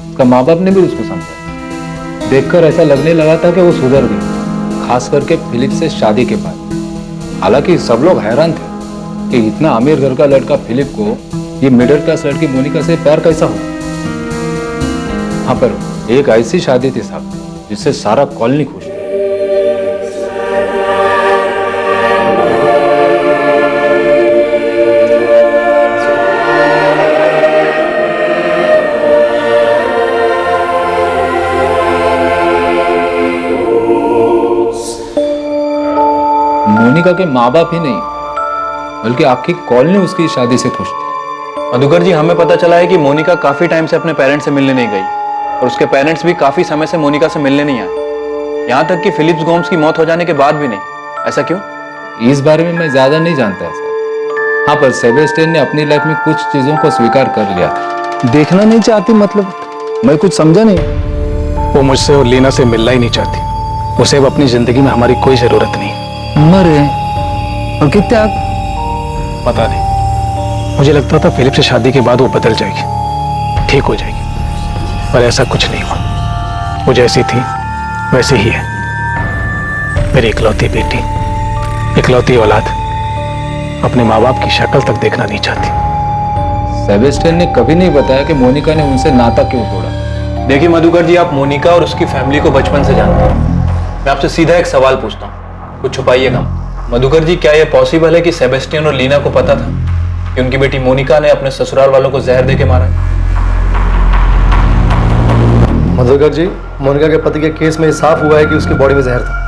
उसका माँ बाप ने भी उसको समझाया। देखकर ऐसा लगने लगा था कि वो सुधर गई, खास करके फिलिप से शादी के बाद। हालांकि सब लोग हैरान थे कि इतना अमीर घर का लड़का फिलिप को ये मिडिल क्लास लड़की मोनिका से प्यार कैसा हो। हाँ पर एक ऐसी शादी थी साहब जिससे सारा कॉलोनी खुश था। मोनिका के माँ बाप ही नहीं बल्कि आपकी कॉलोनी उसकी शादी से खुश थी। मधुकर जी, हमें पता चला है कि मोनिका काफी टाइम से अपने पेरेंट्स से मिलने नहीं गई और उसके पेरेंट्स भी काफी समय से मोनिका से मिलने नहीं आए, यहाँ तक कि फिलिप्स गोम्स की मौत हो जाने के बाद भी नहीं। ऐसा क्यों? इस बारे में मैं ज्यादा नहीं जानता है सर। हाँ पर सेबेस्टियन ने अपनी लाइफ में कुछ चीजों को स्वीकार कर लिया था। देखना नहीं चाहती मतलब? मैं कुछ समझा नहीं। वो मुझसे और लीना से मिलना ही नहीं चाहती, उसे अब अपनी जिंदगी में हमारी कोई जरूरत नहीं। मरे और कितना पता नहीं, मुझे लगता था फिलिप से शादी के बाद वो बदल जाएगी, ठीक हो जाएगी, पर ऐसा कुछ नहीं हुआ। वो जैसी थी वैसे ही है। मेरी इकलौती बेटी, इकलौती औलाद अपने माँ बाप की शक्ल तक देखना नहीं चाहती। सेबेस्टियन ने कभी नहीं बताया कि मोनिका ने उनसे नाता क्यों तोड़ा। देखिए मधुकर जी, आप मोनिका और उसकी फैमिली को बचपन से जानते हैं। मैं आपसे सीधा एक सवाल पूछता हूँ, कुछ छुपाइएगा। मधुकर जी, क्या यह पॉसिबल है कि सेबेस्टियन और लीना को पता था कि उनकी बेटी मोनिका ने अपने ससुराल वालों को जहर देके मारा? मधुकर जी, मोनिका के पति के केस में साफ हुआ है कि उसकी बॉडी में जहर था।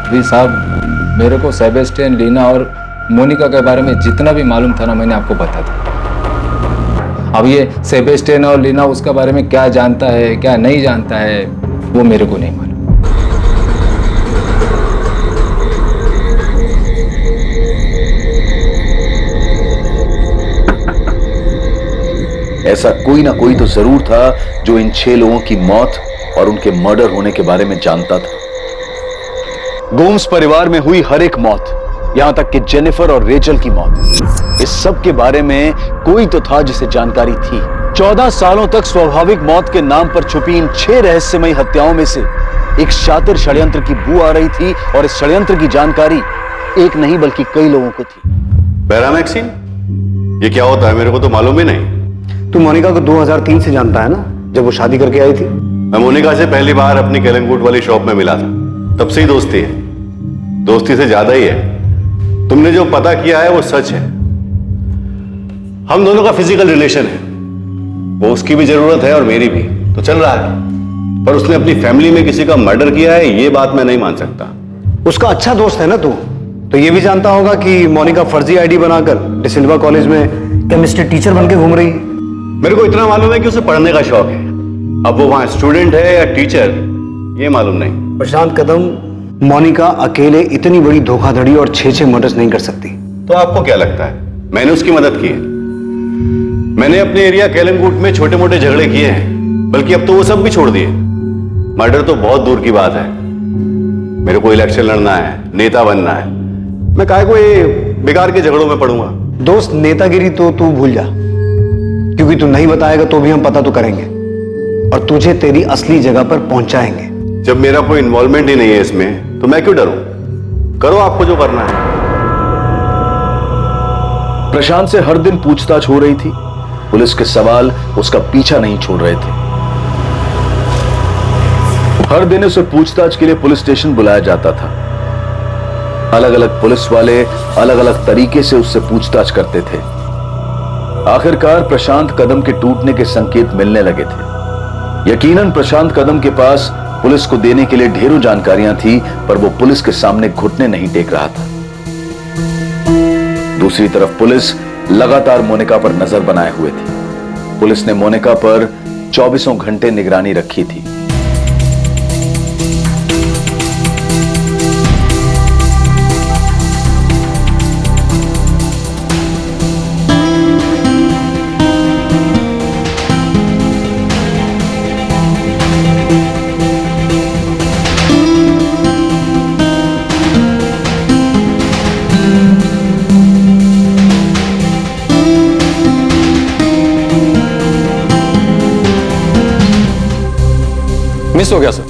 अभी साहब मेरे को सेबेस्टियन, लीना और मोनिका के बारे में जितना भी मालूम था ना मैंने आपको बता दिया। अब ये सेबेस्टियन और लीना उसके बारे में क्या जानता है क्या नहीं जानता है वो मेरे को नहीं मालूम। ऐसा कोई ना कोई तो जरूर था जो इन 6 लोगों की मौत और उनके मर्डर होने के बारे में जानता था। गोम्स परिवार में हुई हर एक मौत, यहां तक कि जेनिफर और रेचल की मौत, इस सब के बारे में कोई तो था जिसे जानकारी थी। 14 सालों तक स्वाभाविक मौत के नाम पर छुपी इन 6 रहस्यमयी हत्याओं में से एक शातिर षड्यंत्र की बू आ रही थी और इस षड्यंत्र की जानकारी एक नहीं बल्कि कई लोगों को थी। पैरामैक्सिन, ये क्या होता है? मेरे को तो मालूम ही नहीं। तू मोनिका को 2003 से जानता है ना, जब वो शादी करके आई थी। मैं मोनिका से पहली बार अपनी केलंगूट वाली शॉप में मिला था, तब से ही दोस्ती है। दोस्ती से ज्यादा ही है। तुमने जो पता किया है वो सच है। हम दोनों का फिजिकल रिलेशन है, वो उसकी भी जरूरत है और मेरी भी, तो चल रहा है। पर उसने अपनी फैमिली में किसी का मर्डर किया है, ये बात मैं नहीं मान सकता। उसका अच्छा दोस्त है ना तू, तो ये भी जानता होगा कि मोनिका फर्जी आईडी बनाकर डिसिल्वा कॉलेज में केमिस्ट्री टीचर बनकर घूम रही है। मेरे को इतना मालूम है कि उसे पढ़ने का शौक है। अब वो वहां स्टूडेंट है या टीचर ये मालूम नहीं। प्रशांत कदम, मोनिका अकेले इतनी बड़ी धोखाधड़ी और 6 मर्डर्स नहीं कर सकती। तो आपको क्या लगता है मैंने उसकी मदद की है? मैंने अपने एरिया केलनगुट में छोटे मोटे झगड़े किए हैं, बल्कि अब तो वो सब भी छोड़ दिए। मर्डर तो बहुत दूर की बात है। मेरे को इलेक्शन लड़ना है, नेता बनना है, मैं काहे को ये बेकार के झगड़ों में पड़ूंगा। दोस्त, नेतागिरी तो तू भूल जा, क्योंकि तू नहीं बताएगा तो भी हम पता तो करेंगे और तुझे तेरी असली जगह पर पहुंचाएंगे। जब मेरा कोई इन्वॉल्वमेंट ही नहीं है इसमें, तो मैं क्यों डरूं? करो आपको जो करना है। प्रशांत से हर दिन पूछताछ हो रही थी। पुलिस के सवाल उसका पीछा नहीं छोड़ रहे थे। हर दिन उसे पूछताछ के लिए पुलिस स्टेशन बुलाया जाता था। अलग अलग पुलिस वाले अलग अलग तरीके से उससे पूछताछ करते थे। आखिरकार प्रशांत कदम के टूटने के संकेत मिलने लगे थे। यकीनन प्रशांत कदम के पास पुलिस को देने के लिए ढेरों जानकारियां थी, पर वो पुलिस के सामने घुटने नहीं टेक रहा था। दूसरी तरफ पुलिस लगातार मोनिका पर नजर बनाए हुए थी। पुलिस ने मोनिका पर 24 घंटे निगरानी रखी थी। मिस हो गया सर।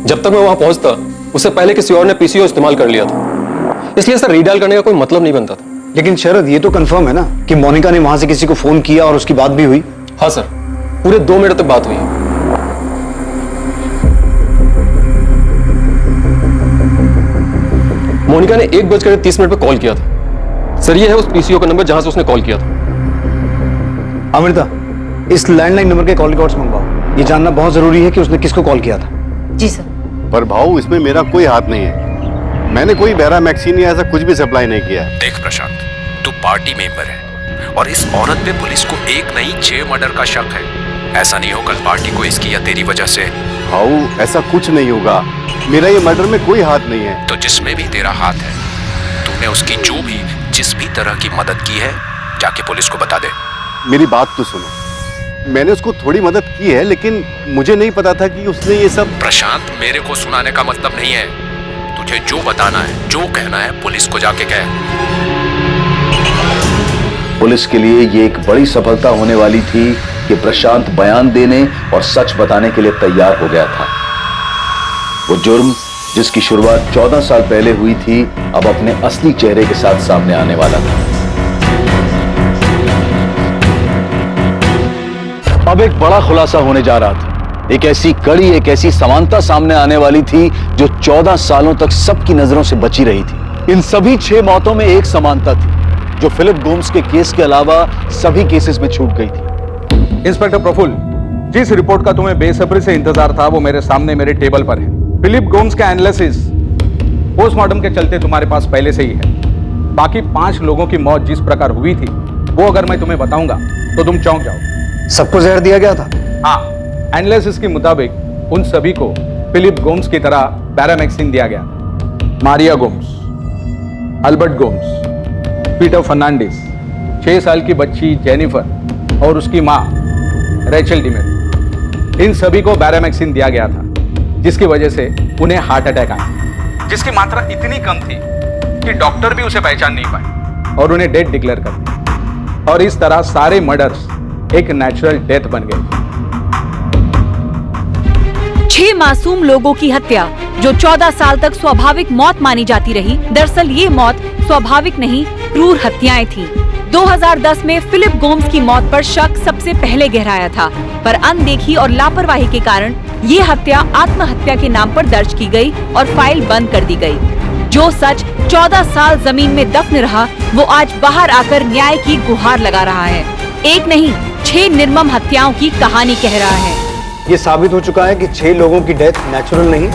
जब तक मैं वहां पहुंचता उससे पहले किसी और ने पीसीओ इस्तेमाल कर लिया था, इसलिए सर रीडायल करने का कोई मतलब नहीं बनता था। लेकिन शरद, ये तो कंफर्म है ना कि मोनिका ने वहां से किसी को फोन किया और उसकी बात भी हुई? हाँ सर, पूरे 2 मिनट तक बात हुई। मोनिका ने 1:30 पे कॉल किया था। सर ये है उस पीसीओ का नंबर जहां से उसने कॉल किया था। अमृता, इस लैंडलाइन नंबर के कॉल रिकॉर्ड्स मंगवाओ। ये जानना बहुत जरूरी है कि उसने किसको कॉल किया था। जी सर। पर भाऊ, इसमें मेरा कोई हाथ नहीं है। मैंने कोई बैरामैक्सिन या ऐसा कुछ भी सप्लाई नहीं किया। देख प्रशांत, तू पार्टी मेंबर है और इस औरत पे पुलिस को 1 नहीं 6 मर्डर का शक है। ऐसा नहीं हो कल पार्टी को इसकी या तेरी वजह से। भाऊ, ऐसा कुछ नहीं होगा। मेरा ये मर्डर में कोई हाथ नहीं है। तो जिसमें भी तेरा हाथ है, तूने उसकी जो भी जिस भी तरह की मदद की है, जाके पुलिस को बता दे। मेरी बात तो सुनो, मैंने उसको थोड़ी मदद की है, लेकिन मुझे नहीं पता था कि उसने ये सब। प्रशांत, मेरे को सुनाने का मतलब नहीं है। तुझे जो बताना है, जो कहना है, पुलिस को जाके कह। पुलिस के लिए ये एक बड़ी सफलता होने वाली थी कि प्रशांत बयान देने और सच बताने के लिए तैयार हो गया था। वो जुर्म जिसकी शुरुआत 14 साल पहले हुई थी, अब अपने असली चेहरे के साथ सामने आने वाला था। अब एक बड़ा खुलासा होने जा रहा था। एक ऐसी कड़ी, एक ऐसी समानता सामने आने वाली थी जो 14 सालों तक सबकी नजरों से बची रही थी। इन सभी 6 मौतों में एक समानता थी जो फिलिप गोम्स के केस के अलावा सभी केसेस में छूट गई थी। इंस्पेक्टर प्रफुल्ल, जिस रिपोर्ट का तुम्हें बेसब्री से इंतजार था वो मेरे सामने मेरे टेबल पर है। फिलिप गोम्स का एनालिसिस पोस्टमार्टम के चलते तुम्हारे पास पहले से ही है। बाकी 5 लोगों की मौत जिस प्रकार हुई थी, वो अगर मैं तुम्हें बताऊंगा तो तुम चौंक जाओ। सबको जहर दिया गया था? हाँ, एनालिसिस के मुताबिक उन सभी को फिलिप गोम्स की तरह बैरामैक्सिन दिया गया। Maria Gomes, Albert Gomes, Peter Fernandes, 6 साल की बच्ची जेनिफर और उसकी मां रेचल डिमेर, इन सभी को बैरामैक्सिन दिया गया था, जिसकी वजह से उन्हें हार्ट अटैक आया, जिसकी मात्रा इतनी कम थी कि डॉक्टर भी उसे पहचान नहीं पाए और उन्हें डेड डिक्लेयर कर दिया। और इस तरह सारे मर्डर्स एक नेचुरल डेथ बन गए। 6 मासूम लोगों की हत्या जो 14 साल तक स्वाभाविक मौत मानी जाती रही, दरअसल ये मौत स्वाभाविक नहीं, क्रूर हत्याएं थीं। 2010 में फिलिप गोम्स की मौत पर शक सबसे पहले गहराया था, पर अनदेखी और लापरवाही के कारण ये हत्या आत्महत्या के नाम पर दर्ज की गई और फाइल बंद कर दी गई। जो सच 14 साल जमीन में दफन रहा, वो आज बाहर आकर न्याय की गुहार लगा रहा है। एक नहीं, 6 निर्मम हत्याओं की कहानी कह रहा है। ये साबित हो चुका है कि 6 लोगों की डेथ नेचुरल नहीं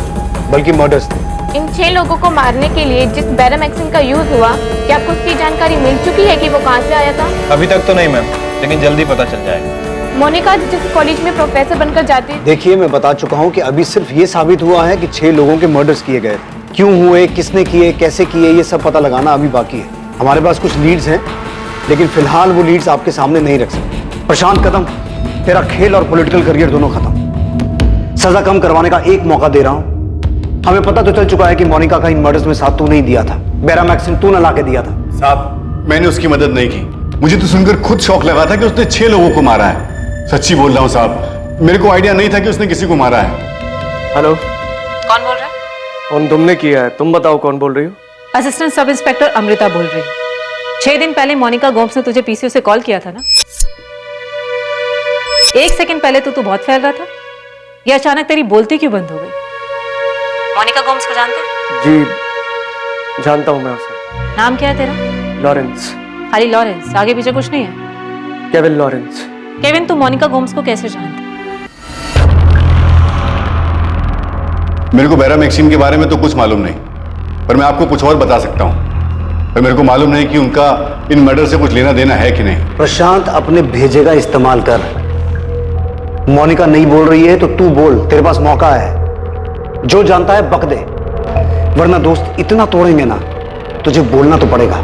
बल्कि मर्डर्स थे। इन 6 लोगों को मारने के लिए जिस बैरामैक्सिन का यूज हुआ, क्या आपको उसकी जानकारी मिल चुकी है कि वो कहां से आया था? अभी तक तो नहीं मैम, लेकिन जल्दी पता चल जाएगा। मोनिका जिस कॉलेज में प्रोफेसर बनकर जाती। देखिए, मैं बता चुका हूँ कि अभी सिर्फ ये साबित हुआ है कि 6 लोगों के मर्डर्स किए गए थे। क्यों हुए, किसने किए, कैसे किए, ये सब पता लगाना अभी बाकी है। हमारे पास कुछ लीड्स हैं, लेकिन फिलहाल वो लीड्स आपके सामने नहीं रख सकते। प्रशांत खत्म, तेरा खेल और पॉलिटिकल करियर दोनों खत्म। सजा कम करवाने का एक मौका दे रहा हूं। हमें पता तो चल चुका है कि मोनिका का इन मर्डर्स में साथ तू नहीं दिया था, बेरामैक्सिन तू न लाके दिया था। साहब, मैंने उसकी मदद नहीं की। मुझे तो सुनकर खुद शौक लगा था कि उसने 6 लोगों को मारा है। सच्ची बोल रहा हूं साहब, मेरे को आइडिया नहीं था कि उसने किसी को मारा है। हेलो, कौन बोल रहा है? कौन तुमने किया है? तुम बताओ कौन बोल रही हो? असिस्टेंट सब इंस्पेक्टर अमृता बोल रही हूँ। 6 दिन पहले मोनिका गोम्स ने तुझे पीसीओ से कॉल किया था ना? 1 सेकंड पहले तो तू बहुत फैल रहा था, ये अचानक तेरी बोलती क्यों बंद हो गई? मोनिका गोम्स को जानते? जी जानता हूं मैं उसे। नाम क्या है तेरा? लॉरेंस। खाली लॉरेंस, आगे पीछे कुछ नहीं है? Kevin Lawrence. केविन, तू मोनिका गोम्स को कैसे जानता? मेरे को बेरामैक्सिन के बारे में तो कुछ मालूम नहीं, पर मैं आपको कुछ और बता सकता हूं। पर मेरे को मालूम नहीं कि उनका इन मर्डर से कुछ लेना देना है कि नहीं। प्रशांत, अपने भेजे का इस्तेमाल कर। मोनिका नहीं बोल रही है तो तू बोल, तेरे पास मौका है। जो जानता है बक दे, वरना दोस्त इतना तोड़ेंगे ना, तुझे बोलना तो पड़ेगा।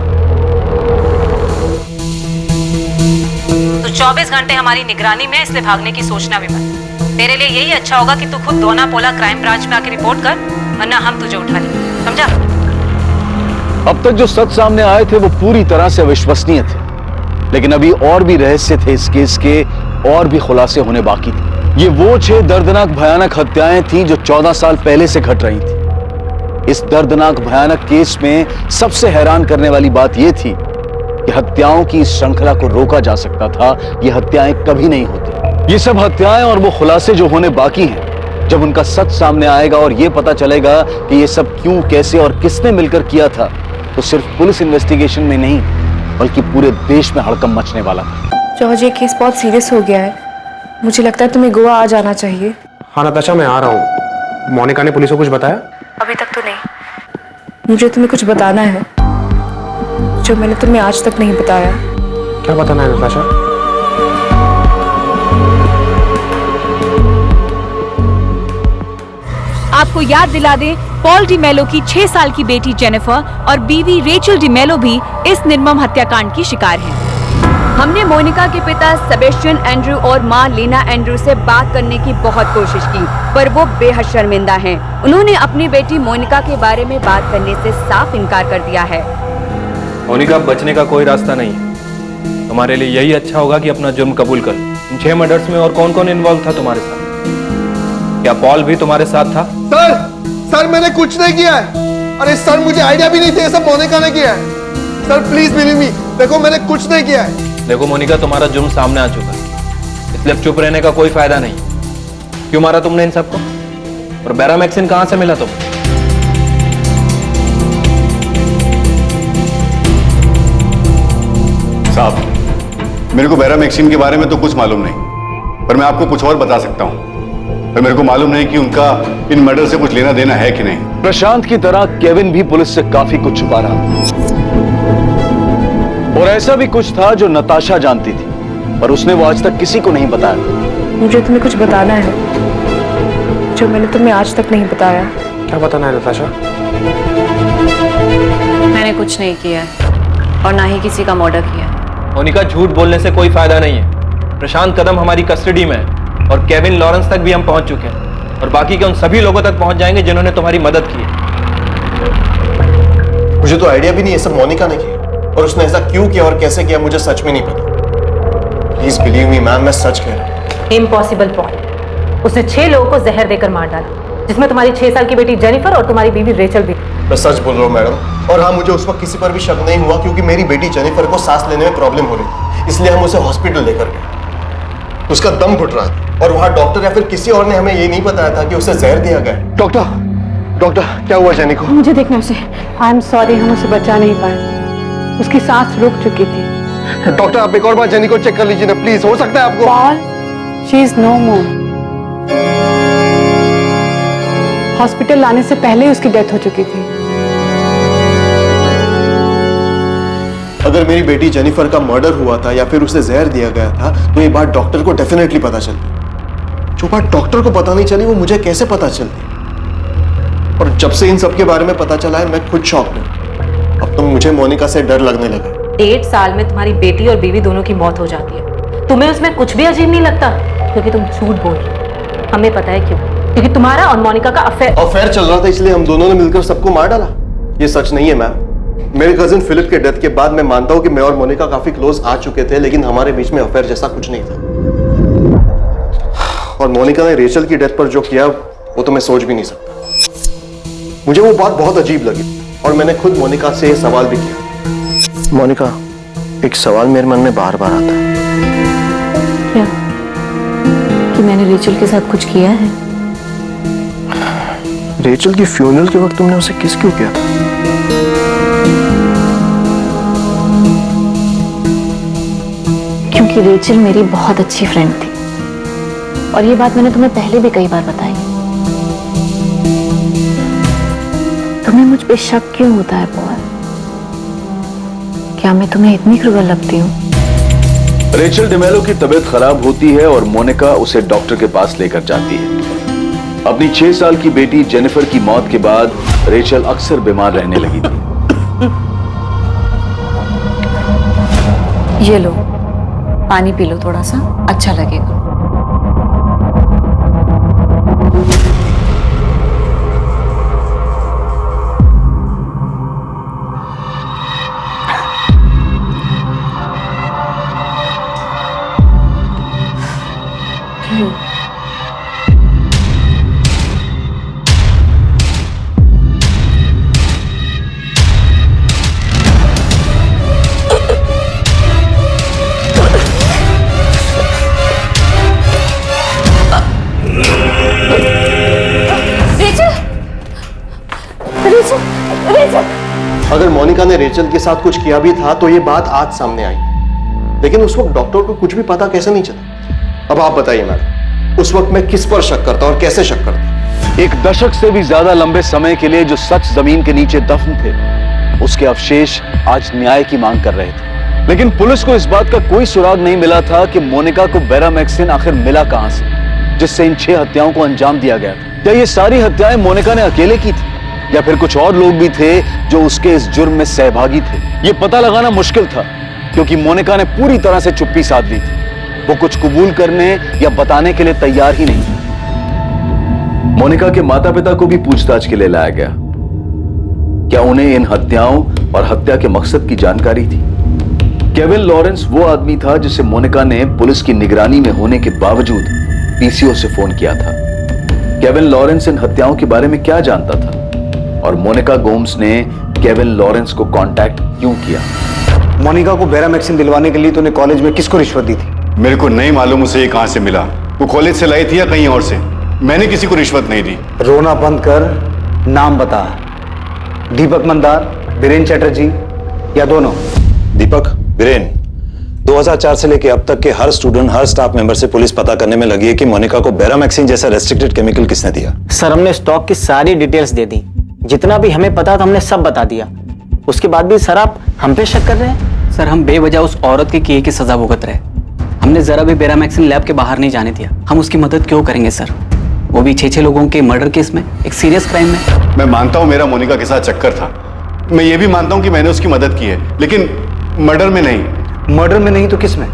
तू 24 घंटे हमारी निगरानी में, इसलिए भागने की सोचना भी मत। तेरे लिए यही अच्छा होगा कि तू खुद दोना पोला क्राइम ब्रांच में आके रिपोर्ट कर, वरना हम तुझे उठा लेंगे, समझा? अब तक जो सच सामने आए थे वो पूरी तरह से अविश्वसनीय थे, लेकिन अभी और भी रहस्य थे इस केस के, और भी खुलासे होने बाकी थे। ये वो 6 दर्दनाक भयानक हत्याएं थीं जो 14 साल पहले से घट रही थी। इस दर्दनाक भयानक केस में सबसे हैरान करने वाली बात यह थी कि हत्याओं की इस श्रृंखला को रोका जा सकता था। ये हत्याएं कभी नहीं होती। ये सब हत्याएं और वो खुलासे जो होने बाकी हैं, जब उनका सच सामने आएगा और ये पता चलेगा कि ये सब क्यों, कैसे और किसने मिलकर किया था, तो सिर्फ पुलिस इन्वेस्टिगेशन में नहीं, बल्कि पूरे देश में हड़कंप मचने वाला था। जॉर्ज, ये केस बहुत सीरियस हो गया है। मुझे लगता है तुम्हें गोवा आ जाना चाहिए। हाँ नताशा, मैं आ रहा हूँ। मोनिका ने पुलिस को कुछ बताया? अभी तक तो नहीं। मुझे तुम्हें कुछ बताना है जो मैंने तुम्हें आज तक नहीं बताया। क्या बताना है नताशा? आपको याद दिला दें, पॉल डिमेलो की 6 साल की बेटी जेनिफर और बीवी रेचल डिमेलो भी इस निर्मम हत्याकांड की शिकार हैं। हमने मोनिका के पिता सेबेस्टियन एंड्रू और मां लेना एंड्रू से बात करने की बहुत कोशिश की, पर वो बेहद शर्मिंदा हैं। उन्होंने अपनी बेटी मोनिका के बारे में बात करने से साफ इनकार कर दिया है। मोनिका, बचने का कोई रास्ता नहीं है। तुम्हारे लिए यही अच्छा होगा कि अपना जुर्म कबूल कर। इन 6 मर्डर्स में और कौन कौन इन्वॉल्व था तुम्हारे साथ? क्या पॉल भी तुम्हारे साथ था? सर मैंने कुछ नहीं किया है। अरे सर, मुझे आइडिया भी नहीं था ये सब मोनिका ने किया है। सर प्लीज बिलीव मी, देखो मैंने कुछ नहीं किया है। देखो मोनिका, तुम्हारा जुर्म सामने आ चुका है, इसलिए अब चुप रहने का कोई फायदा नहीं। क्यों मारा तुमने इन सबको? और बेरामैक्सिन कहां से मिला तुमको? साहब, मेरे को बेरामैक्सिन के बारे में तो कुछ मालूम नहीं, पर मैं आपको कुछ और बता सकता हूं। पर मेरे को मालूम नहीं कि उनका इन मर्डर से कुछ लेना देना है कि नहीं। प्रशांत की तरह केविन भी पुलिस से काफी कुछ छुपा रहा था, और ऐसा भी कुछ था जो नताशा जानती थी, पर उसने वो आज तक किसी को नहीं बताया। मुझे तुम्हें कुछ बताना है जो मैंने तुम्हें आज तक नहीं बताया। क्या बताना है नताशा? मैंने कुछ नहीं किया है और ना ही किसी का मर्डर किया है। मोनिका, झूठ बोलने से कोई फायदा नहीं है। प्रशांत कदम हमारी कस्टडी में है और केविन लॉरेंस तक भी हम पहुंच चुके हैं, और बाकी के उन सभी लोगों तक पहुंच जाएंगे जिन्होंने तुम्हारी मदद की है। मुझे तो आइडिया भी नहीं, ये सब मोनिका ने किया, और उसने ऐसा क्यों किया और कैसे किया मुझे सच में नहीं पता। प्लीज बिलीव मी मैम, मैं सच कह रहा हूं। Impossible Paul. उसने 6 लोगों को जहर देकर मार डाला, जिसमें तुम्हारी 6 साल की बेटी जेनिफर और तुम्हारी बीवी रेचल भी। मैं सच बोल रहा हूँ मैडम, और हाँ, मुझे उस वक्त किसी पर भी शक नहीं हुआ, क्योंकि मेरी बेटी जेनिफर को सांस लेने में प्रॉब्लम हो रही थी, इसलिए हम उसे हॉस्पिटल लेकर गए। उसका दम घुट रहा था, और वहाँ डॉक्टर या फिर किसी और ने हमें ये नहीं बताया था कि उसे जहर दिया गया। डॉक्टर क्या हुआ जेनी को? मुझे देखना उसे। आई एम सॉरी, हम उसे बचा नहीं पाए, उसकी सांस रुक चुकी थी। डॉक्टर, आप एक और बार जेनी को चेक कर लीजिए ना प्लीज, हो सकता है आपको। Paul, she is no more. Hospital लाने से पहले उसकी डेथ हो चुकी थी। अगर मेरी बेटी जेनिफर का मर्डर हुआ था या फिर उसे जहर दिया गया था, तो ये बात डॉक्टर को डेफिनेटली पता चलती। जो बात डॉक्टर को पता नहीं चली, वो मुझे कैसे पता चलती? और जब से इन सब के बारे में पता चला है मैं खुद शॉक में। अब तो मुझे मोनिका से डर लगने लगा। 1.5 साल में तुम्हारी बेटी और बीवी दोनों की मौत हो जाती है, तुम्हें उसमें कुछ भी अजीब नहीं लगता? क्योंकि तुम झूठ बोल रही हो। हमें पता है क्यों, क्योंकि तुम्हारा और मोनिका का अफेयर चल रहा था, इसलिए हम दोनों ने मिलकर सबको मार डाला। ये सच नहीं है मैम। मेरे कजिन फिलिप के डेथ के बाद मैं मानता हूं कि मैं और मोनिका काफी क्लोज आ चुके थे, लेकिन हमारे बीच में अफेयर जैसा कुछ नहीं था। और मोनिका ने रेचल की डेथ पर जो किया वो तो मैं सोच भी नहीं सकता। मुझे वो बात बहुत अजीब लगी और मैंने खुद मोनिका से ये सवाल भी किया। मोनिका, एक सवाल मेरे मन में बार बार आता है। क्या? कि मैंने रेचल के साथ कुछ किया है? रेचल की फ्यूनरल के वक्त तुमने उसे किस क्यों किया था? क्योंकि रेचल मेरी बहुत अच्छी फ्रेंड थी और ये बात मैंने तुम्हें पहले भी कई बार बताई। तुम्हें मुझ पे शक क्यों होता है पॉल? क्या मैं तुम्हें इतनी क्रूरल लगती हूँ? रेचल डिमेलो की तबीयत खराब होती है और मोनिका उसे डॉक्टर के पास लेकर जाती है। अपनी 6 साल की बेटी जेनिफर की मौत के बाद रेचल अक्सर बीमार रहने लगी थी। ये लो, पानी पी लो, थोड़ा सा अच्छा लगेगा। अगर मोनिका ने रेचल के साथ कुछ किया भी था तो ये बात आज सामने आई, लेकिन उस वक्त डॉक्टर को कुछ भी पता कैसे नहीं चला? अब आप बताइए मैडम, उस वक्त मैं किस पर शक करता और कैसे शक करता? एक दशक से भी ज्यादा लंबे समय के लिए जो सच जमीन के नीचे दफन थे, उसके अवशेष आज न्याय की मांग कर रहे थे। लेकिन पुलिस को इस बात का कोई सुराग नहीं मिला था कि मोनिका को बेरामैक्सिन आखिर मिला कहां से, जिससे इन 6 हत्याओं को अंजाम दिया गया था। क्या ये सारी हत्याएं मोनिका ने अकेले की थी या फिर कुछ और लोग भी थे जो उसके इस जुर्म में सहभागी थे? ये पता लगाना मुश्किल था क्योंकि मोनिका ने पूरी तरह से चुप्पी साध ली थी। वो कुछ कबूल करने या बताने के लिए तैयार ही नहीं थी। मोनिका के माता पिता को भी पूछताछ के लिए लाया गया। क्या उन्हें इन हत्याओं और हत्या के मकसद की जानकारी थी? केविन लॉरेंस वो आदमी था जिसे मोनिका ने पुलिस की निगरानी में होने के बावजूद पीसीओ से फोन किया था। केविन लॉरेंस इन हत्याओं के बारे में क्या जानता था और मोनिका गोम्स ने केविन लॉरेंस को कांटेक्ट क्यों किया? मोनिका को बेरामैक्सिन दिलवाने के लिए तूने कॉलेज में किसको रिश्वत दी थी? मेरे को नहीं मालूम उसे ये कहां से मिला। वो कॉलेज से लाई थी या कहीं और से। मैंने किसी को रिश्वत नहीं दी। रोना बंद कर, नाम बता। दीपक मंदार, बीरेन चैटर्जी या दोनों? दीपक, बीरेन। 2004 से लेकर अब तक के हर स्टूडेंट, हर स्टाफ मेंबर से पुलिस पता करने में लगी है कि मोनिका को बेरामैक्सिन जैसा रेस्ट्रिक्टेड केमिकल किसने दिया। सर, हमने स्टॉक की सारी डिटेल्स दे दी। जितना भी हमें पता था हमने सब बता दिया। उसके बाद भी सर आप हम पे शक कर रहे हैं? सर, हम बेवजह उस औरत के किए की सजा भुगत रहे। हमने जरा भी बेरामैक्सिन लैब के बाहर नहीं जाने दिया। हम उसकी मदद क्यों करेंगे सर, वो भी 6 लोगों के मर्डर केस में, एक सीरियस क्राइम में। मैं मानता हूं मेरा मोनिका के साथ चक्कर था। मैं ये भी मानता हूं कि मैंने उसकी मदद की है, लेकिन मर्डर में नहीं। मर्डर में नहीं तो किस में?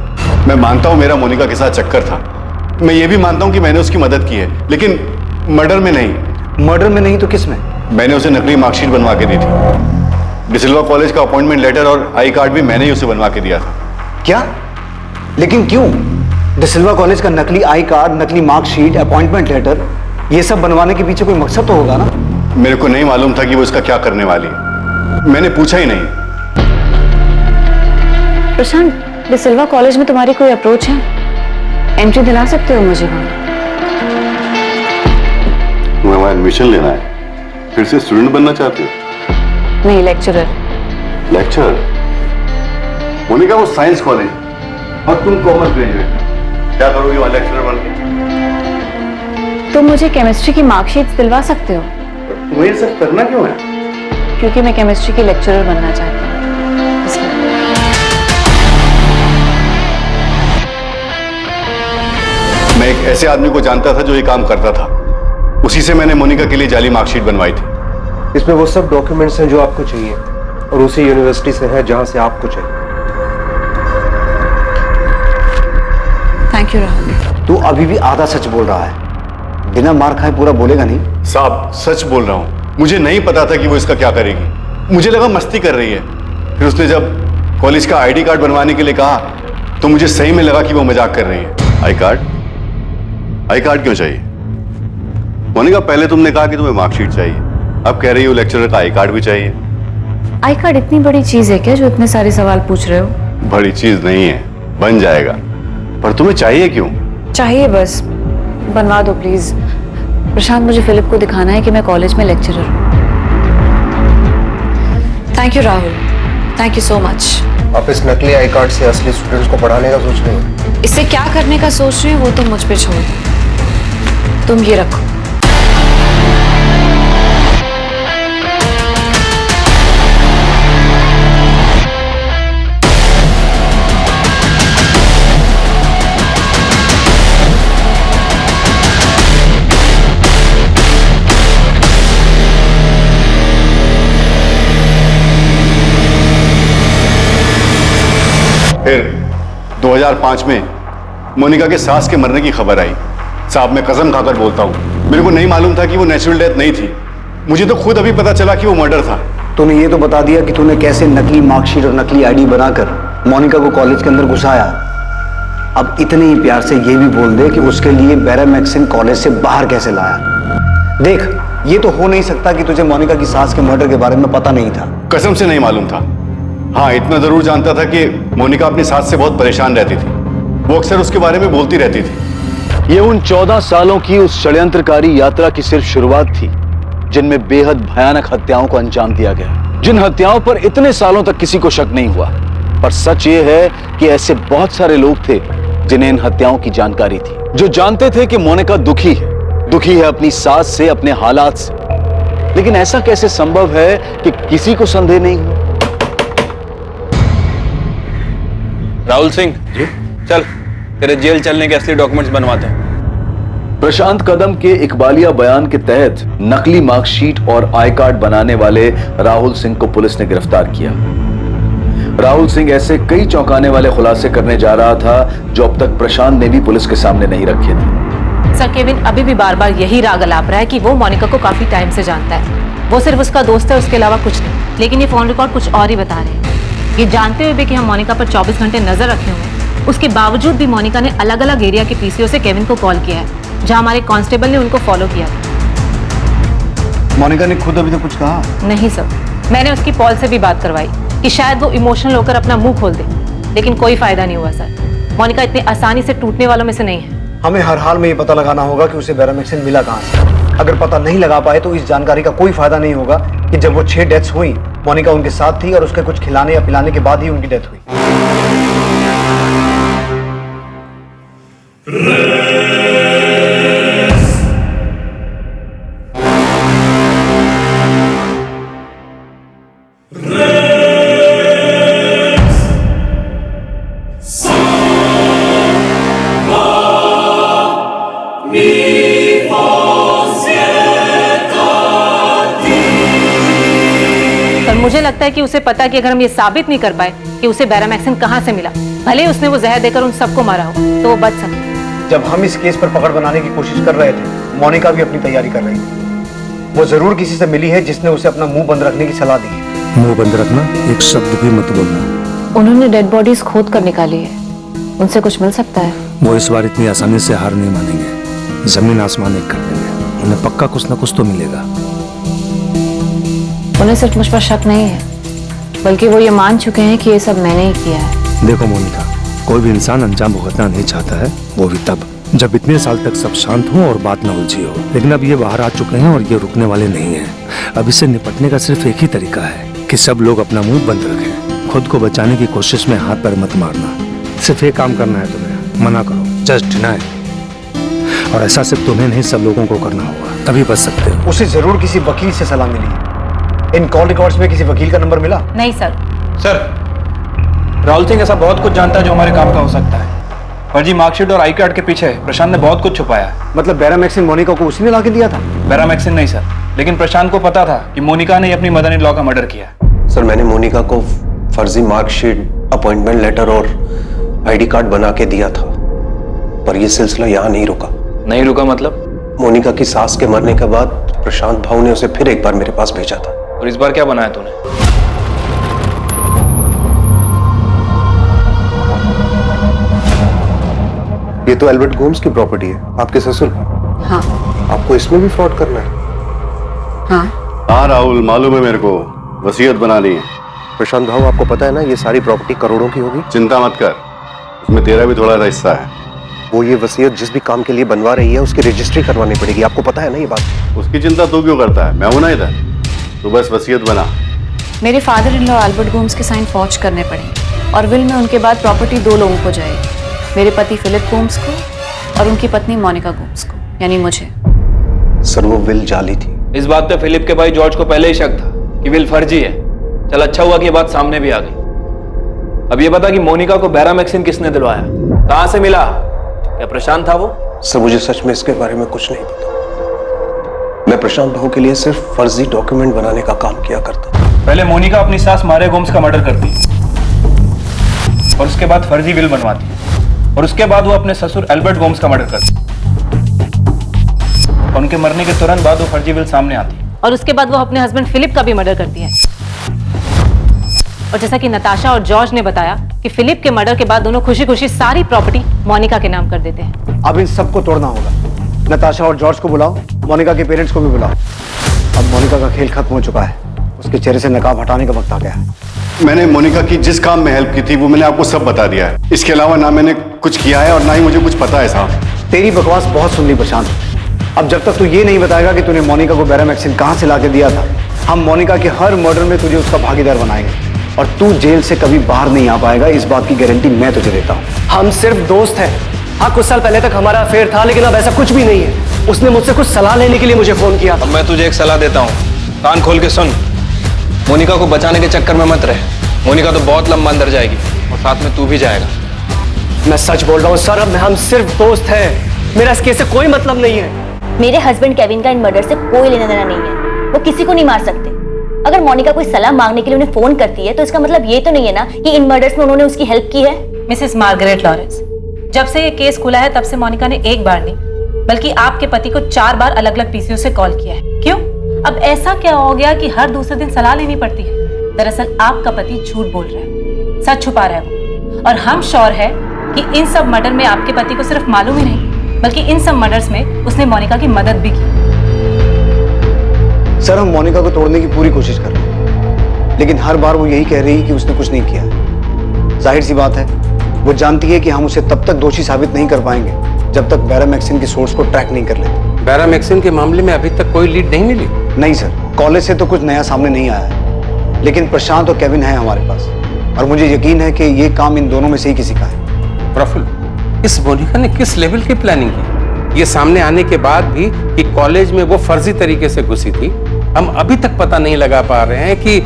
मैं मानता हूं मेरा मोनिका के साथ चक्कर था। मैं ये भी मानता हूं कि मैंने उसकी मदद की है, लेकिन मर्डर में नहीं। मर्डर में नहीं तो किस में? मैंने उसे नकली मार्कशीट बनवा के दी थी। डिसिल्वा कॉलेज का अपॉइंटमेंट लेटर और आई कार्ड भी मैंने ही उसे बनवा के दिया था। क्या? लेकिन क्यों? डिसिल्वा कॉलेज का नकली आई कार्ड, नकली मार्कशीट, अपॉइंटमेंट लेटर, ये सब बनवाने के पीछे कोई मकसद तो होगा ना? मेरे को नहीं मालूम था कि वो इसका क्या करने वाली है। मैंने पूछा ही नहीं। प्रशांत, डिसिल्वा कॉलेज में तुम्हारी कोई अप्रोच है? एंट्री दिला सकते हो मुझे वहां? तुम्हें वहां एडमिशन लेना है? फिर से स्टूडेंट बनना चाहते हो? नहीं, लेक्चरर। लेक्चरर? मोनिका, वो साइंस कॉलेज और तुम कॉमर्स ग्रेजुएट। क्या करोगे वहां लेक्चरर बन के? तुम मुझे केमिस्ट्री की मार्कशीट दिलवा सकते हो? तुम्हें ये सब करना क्यों है? क्योंकि मैं केमिस्ट्री की लेक्चरर बनना चाहती हूँ। मैं एक ऐसे आदमी को जानता था जो ये काम करता था। उसी से मैंने मोनिका के लिए जाली मार्कशीट बनवाई थी। इसमें वो सब डॉक्यूमेंट्स हैं जो आपको चाहिए और उसी यूनिवर्सिटी से है जहां से आपको चाहिए। Thank you Rahul. तू अभी भी आधा सच बोल रहा है, बिना मार खाए पूरा बोलेगा नहीं। साहब सच बोल रहा हूं, मुझे नहीं पता था कि वो इसका क्या करेगी। मुझे लगा मस्ती कर रही है, फिर उसने जब कॉलेज का आईडी कार्ड बनवाने के लिए कहा तो मुझे सही में लगा कि वो मजाक कर रही है। आई कार्ड क्यों चाहिए? मोनिका, पहले तुमने कहा कि तुम्हें मार्कशीट चाहिए, अब कह रही हो लेक्चरर का आई कार्ड भी चाहिए। आई कार्ड इतनी बड़ी चीज है क्या जो इतने सारे सवाल पूछ रहे हो? बड़ी चीज नहीं है, बन जाएगा, पर तुम्हें चाहिए क्यों? चाहिए बस, बनवा दो प्लीज। प्रशांत, मुझे फिलिप को दिखाना है कि मैं कॉलेज में लेक्चरर हूँ। Thank you Rahul, thank you so much. आप इस नकली आई कार्ड से असली स्टूडेंट्स को पढ़ाने का सोच रहे हो? इससे क्या करने का सोच रही हो वो तो मुझ पे छोड़ दो। तुम ये रखो। फिर 2005 में मोनिका के सास के मरने की खबर आई। साहब, मैं कसम खाकर बोलता हूँ, मेरे को नहीं मालूम था कि वो नेचुरल डेथ नहीं थी। मुझे तो खुद अभी पता चला कि वो मर्डर था। तूने ये तो बता दिया कि तूने कैसे नकली मार्कशीट और नकली आईडी बनाकर मोनिका को कॉलेज के अंदर घुसाया। अब इतने ही प्यार से ये भी बोल दे कि उसके लिए बैरामैक्सिन कॉलेज से बाहर कैसे लाया। देख, ये तो हो नहीं सकता कि तुझे मोनिका की सास के मर्डर के बारे में पता नहीं था। कसम से नहीं मालूम था। हाँ, इतना जरूर जानता था कि मोनिका अपनी सास से बहुत परेशान रहती थी, वो अक्सर उसके बारे में बोलती रहती थी। ये उन 14 सालों की उस षड्यंत्रकारी यात्रा की सिर्फ शुरुआत थी जिनमें बेहद भयानक हत्याओं को अंजाम दिया गया, जिन हत्याओं पर इतने सालों तक किसी को शक नहीं हुआ। पर सच ये है कि ऐसे बहुत सारे लोग थे जिन्हें इन हत्याओं की जानकारी थी, जो जानते थे कि मोनिका दुखी है अपनी सास से, अपने हालात से। लेकिन ऐसा कैसे संभव है कि किसी को संदेह नहीं हुआ? राहुल सिंह जी, चल तेरे जेल चलने के असली डॉक्यूमेंट्स बनवाते हैं। प्रशांत कदम के इकबालिया बयान के तहत नकली मार्कशीट और आई कार्ड बनाने वाले राहुल सिंह को पुलिस ने गिरफ्तार किया। राहुल सिंह ऐसे कई चौंकाने वाले खुलासे करने जा रहा था जो अब तक प्रशांत ने भी पुलिस के सामने नहीं रखे थे। सर, केविन अभी भी बार बार यही राग अलाप रहा है कि वो मोनिका को काफी टाइम से जानता है, वो सिर्फ उसका दोस्त है, उसके अलावा कुछ नहीं। लेकिन ये फोन रिकॉर्ड कुछ और ही बता रहे हैं। ये जानते हुए भी कि हम मोनिका पर 24 घंटे नजर रखे हुए हैं, उसके बावजूद भी मोनिका ने अलग अलग एरिया के पीसीओ से केविन को कॉल किया है, जहां हमारे कांस्टेबल ने उनको फॉलो किया। मोनिका ने खुद अभी तक कुछ कहा नहीं सर, मैंने उसकी पॉल से भी बात करवाई कि शायद वो इमोशनल होकर अपना मुंह खोल दे, लेकिन कोई फायदा नहीं हुआ सर। मोनिका इतनी आसानी से टूटने वालों में से नहीं है। हमें हर हाल में ये पता लगाना होगा कि उसे बैरामैक्सिन मिला कहां से। अगर पता नहीं लगा पाए तो इस जानकारी का कोई फायदा नहीं होगा कि जब वो 6 डेथ्स हुई, मोनिका उनके साथ थी और उसके कुछ खिलाने या पिलाने के बाद ही उनकी डेथ हुई। मुझे लगता है कि उसे पता है कि अगर हम ये साबित नहीं कर पाए कि उसे बैरामैक्सिन कहां से मिला, भले ही उसने वो जहर देकर उन सबको मारा हो, तो वो बच सकता। जब हम इस केस पर पकड़ बनाने की कोशिश कर रहे थे, मोनिका भी अपनी तैयारी कर रही थी। वो जरूर किसी से मिली है जिसने उसे अपना मुंह बंद रखने की सलाह दी। मुंह बंद रखना, एक शब्द भी मत बोलना। उन्होंने डेड बॉडीज खोद कर निकाली है, उनसे कुछ मिल सकता है? वो इस बार इतनी आसानी से हार नहीं मानेंगे, जमीन आसमान एक कर देंगे। उन्हें पक्का कुछ ना कुछ तो मिलेगा। उन्हें सिर्फ मुझ पर शक नहीं है, बल्कि वो ये मान चुके हैं कि ये सब मैंने ही किया है। देखो मोनिका, कोई भी इंसान अंजाम भुगतना नहीं चाहता है, वो भी तब जब इतने साल तक सब शांत हो और बात न उलझी हो। लेकिन अब ये बाहर आ चुके हैं और ये रुकने वाले नहीं हैं। अब इससे निपटने का सिर्फ एक ही तरीका है कि सब लोग अपना मुंह बंद रखें। खुद को बचाने की कोशिश में हाथ पैर मत मारना। सिर्फ एक काम करना है तुम्हें, मना करो, जस्ट डिनाई। और ऐसा सिर्फ तुम्हें नहीं, सब लोगों को करना होगा, तभी बच सकते हो। उसे जरूर किसी वकील से सलाह मिली। इन कॉल रिकॉर्ड्स में किसी वकील का नंबर मिला? नहीं सर। सर, राहुल सिंह ऐसा बहुत कुछ जानता है जो हमारे काम का हो सकता है। फर्जी मार्कशीट और आई कार्ड के पीछे प्रशांत ने बहुत कुछ छुपाया है। मतलब बैरामैक्सिन मोनिका को उसी ने ला के दिया था? बैरामैक्सिन नहीं सर, लेकिन प्रशांत को पता था कि मोनिका ने अपनी मदर इन लॉ का मर्डर किया है। सर, मैंने मोनिका को फर्जी मार्कशीट, अपॉइंटमेंट लेटर और आईडी कार्ड बना के दिया था, पर यह सिलसिला यहां नहीं रुका। नहीं रुका मतलब? मोनिका की सास के मरने के बाद प्रशांत भाऊ ने उसे फिर एक बार मेरे पास भेजा था। और इस बार क्या बनाया तूने? ये तो एल्बर्ट गोम्स की प्रॉपर्टी है, आपके ससुर। हाँ। आपको इसमें भी फ्रॉड करना है? हाँ राहुल, मालूम है मेरे को, वसीयत बनानी है। प्रशांत भाऊ, आपको पता है ना ये सारी प्रॉपर्टी करोड़ों की होगी। चिंता मत कर, उसमें तेरा भी थोड़ा सा हिस्सा है। वो ये वसीयत जिस भी काम के लिए बनवा रही है उसकी रजिस्ट्री करवानी पड़ेगी, आपको पता है ना ये बात। उसकी चिंता तू क्यों करता है, मैं हूं ना इधर, तू बस वसीयत बना। मेरे father in law Albert Gomes के साइन फॉर्ज करने पड़े और विल में उनके बाद प्रॉपर्टी 2 लोगों को जाएगी, मेरे पति फिलिप गोम्स को और उनकी पत्नी मोनिका गोम्स को, यानी मुझे। सर, वो विल जाली थी। इस बात पे फिलिप के भाई जॉर्ज को पहले ही शक था कि विल फर्जी है। चल अच्छा हुआ कि ये बात सामने भी आ गई। अब ये बता कि मोनिका को बैरामेक्सिन किसने दिलवाया, कहां से मिला, क्या प्रशांत था वो? सर, मुझे सच में इसके बारे में कुछ नहीं पता। मैं प्रशांत भाऊ के लिए सिर्फ फर्जी डॉक्यूमेंट बनाने का काम किया करता था। पहले मोनिका अपनी सास मारिया गोम्स का मर्डर करती और उसके बाद फर्जी विल बनवाती और उसके बाद वो अपने ससुर एल्बर्ट गोम्स का मर्डर करती और उनके मरने के तुरंत बाद वो फर्जी विल सामने आती और उसके बाद वो अपने हस्बैंड फिलिप का भी मर्डर करती है। और जैसा कि नताशा और जॉर्ज ने बताया कि फिलिप के मर्डर के बाद दोनों खुशी खुशी सारी प्रॉपर्टी मोनिका के नाम कर देते हैं। अब इन सबको तोड़ना होगा। नताशा और जॉर्ज को बुलाओ, मोनिका के पेरेंट्स को भी बुलाओ। अब मोनिका का खेल खत्म हो चुका है, उसके चेहरे से नकाब हटाने का वक्त आ गया है। मैंने मोनिका की जिस काम में हेल्प की थी वो मैंने आपको सब बता दिया है। इसके अलावा ना मैंने कुछ किया है और ना ही मुझे कुछ पता है साहब। तेरी बकवास बहुत सुन ली प्रशांत। अब जब तक तू ये नहीं बताएगा कि तूने मोनिका को बैरामेक्सिन कहां से लाके दिया था, हम मोनिका के हर मर्डर में तुझे उसका भागीदार बनाएंगे और तू जेल से कभी बाहर नहीं आ पाएगा। इस बात की गारंटी मैं तुझे देता हूँ। हम सिर्फ दोस्त हैं। हाँ, कुछ साल पहले तक हमारा अफेयर था, लेकिन अब ऐसा कुछ भी नहीं है। उसने मुझसे कुछ सलाह लेने के लिए मुझे फोन किया था। अब मैं तुझे एक सलाह देता हूँ, कान खोल के सुन। मोनिका को बचाने के चक्कर में मत रहे, मोनिका तो बहुत लंबा अंदर जाएगी और साथ में तू भी जाएगा। मैं सच बोल रहा हूँ सर, अब हम सिर्फ दोस्त हैं। मेरा इस केस से कोई मतलब नहीं है। मेरे हस्बैंड केविन का इन मर्डर से कोई लेना देना नहीं है, वो किसी को नहीं मार सकते। अगर मोनिका कोई सलाह मांगने के लिए उन्हें फोन करती है तो इसका मतलब ये तो नहीं है ना कि इन मर्डर्स में उन्होंने उसकी हेल्प की है। मिसेस मार्गरेट लॉरेंस, जब से ये केस खुला है तब से मोनिका ने एक बार नहीं बल्कि आपके पति को 4 बार अलग अलग पीसीओ से कॉल किया है। क्यों? अब ऐसा क्या हो गया कि हर दूसरे दिन सलाह लेनी पड़ती है? दरअसल आपका पति झूठ बोल रहा है, सच छुपा रहा है वो। और हम श्योर है कि इन सब मर्डर में आपके पति को सिर्फ मालूम ही नहीं बल्कि इन सब मर्डर्स में उसने मोनिका की मदद भी की। सर, हम मोनिका को तोड़ने की पूरी कोशिश कर रहे हैं, लेकिन हर बार वो यही कह रही है कि उसने कुछ नहीं किया। जाहिर सी बात है, वो जानती है कि हम उसे तब तक दोषी साबित नहीं कर पाएंगे जब तक बैरामेक्सिन की सोर्स को ट्रैक नहीं कर लेते। बैरामेक्सिन के मामले में अभी तक कोई लीड नहीं मिली? नहीं सर, कॉलेज से तो कुछ नया सामने नहीं आया है, लेकिन प्रशांत और केविन है हमारे पास और मुझे यकीन है कि ये काम इन दोनों में से ही किसी का है। प्रफुल्ल, इस मोनिका ने किस लेवल की प्लानिंग की? ये सामने आने के बाद भी कि कॉलेज में वो फर्जी तरीके से घुसी थी, हम अभी तक पता नहीं लगा पा रहे हैं कि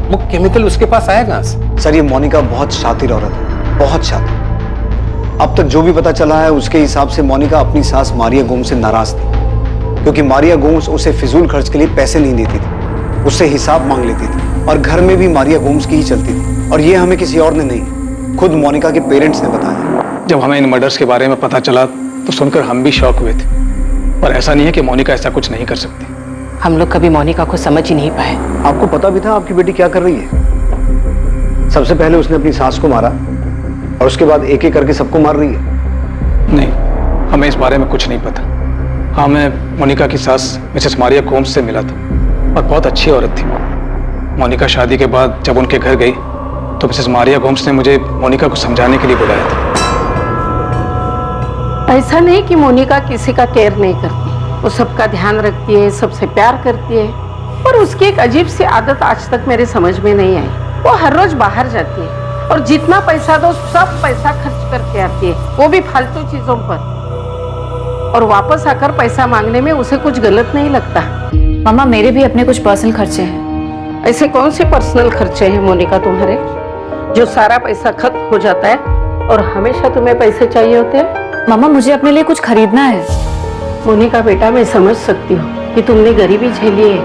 वो केमिकल उसके पास आया कहां से। सर, ये मोनिका बहुत शातिर औरत है, बहुत शातिर। अब तक जो भी पता चला है उसके हिसाब से मोनिका अपनी सास मारिया गोम्स से नाराज थी, क्योंकि मारिया गोम्स उसे फिजूल खर्च के लिए पैसे नहीं देती थी, उससे हिसाब मांग लेती थी और घर में भी मारिया गोम्स की ही चलती थी। और ये हमें किसी और ने नहीं, खुद मोनिका के पेरेंट्स ने बताया। जब हमें इन मर्डर्स के बारे में पता चला तो सुनकर हम भी शॉक हुए थे, पर ऐसा नहीं है कि मोनिका ऐसा कुछ नहीं कर सकती। हम लोग कभी मोनिका को समझ ही नहीं पाए। आपको पता भी था आपकी बेटी क्या कर रही है? सबसे पहले उसने अपनी सास को मारा और उसके बाद एक एक करके सबको मार रही है। नहीं, हमें इस बारे में कुछ नहीं पता। हाँ, मैं मोनिका की सास मिसेस मारिया गोम्स से मिला था और बहुत अच्छी औरत थी। मोनिका शादी के बाद जब उनके घर गई तो मिसेस मारिया गोम्स ने मुझे मोनिका को समझाने के लिए बुलाया था। ऐसा नहीं कि मोनिका किसी का केयर नहीं करती, वो सबका ध्यान रखती है, सबसे प्यार करती है, पर उसकी एक अजीब सी आदत आज तक मेरे समझ में नहीं आई। वो हर रोज बाहर जाती है और जितना पैसा दो सब पैसा खर्च करके आती है, वो भी फालतू चीजों पर, और वापस आकर पैसा मांगने में उसे कुछ गलत नहीं लगता। मम्मा, मेरे भी अपने कुछ पर्सनल खर्चे हैं। ऐसे कौन से पर्सनल खर्चे हैं मोनिका तुम्हारे, जो सारा पैसा खत्म हो जाता है और हमेशा तुम्हें पैसे चाहिए होते हैं? मम्मा, मुझे अपने लिए कुछ खरीदना है। मोनिका बेटा, मैं समझ सकती हूँ, कि तुमने गरीबी झेली है।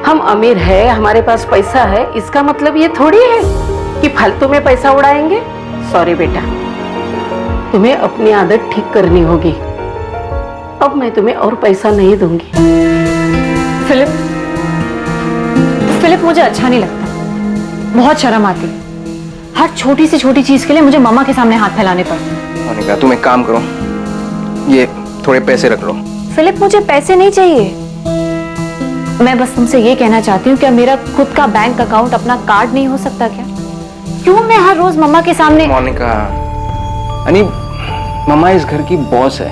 हम अमीर है, हमारे पास पैसा है, इसका मतलब ये थोड़ी है कि फालतू में पैसा उड़ाएंगे। सॉरी बेटा, तुम्हें अपनी आदत ठीक करनी होगी। अब मैं तुम्हें और पैसा नहीं दूंगी। फिलिप मुझे अच्छा नहीं लगता, बहुत शर्म आती है। हर छोटी से छोटी चीज के लिए मुझे मम्मा के सामने हाथ फैलाने पड़ते हैं। मोनिका तुम एक काम करो, ये थोड़े पैसे रख लो। फिलिप मुझे पैसे नहीं चाहिए, मैं बस तुमसे ये कहना चाहती हूँ, क्या मेरा खुद का बैंक अकाउंट, अपना कार्ड नहीं हो सकता क्या? क्यों मैं हर रोज मम्मा के सामने? मोनिका, यानी मम्मा इस घर की बॉस है।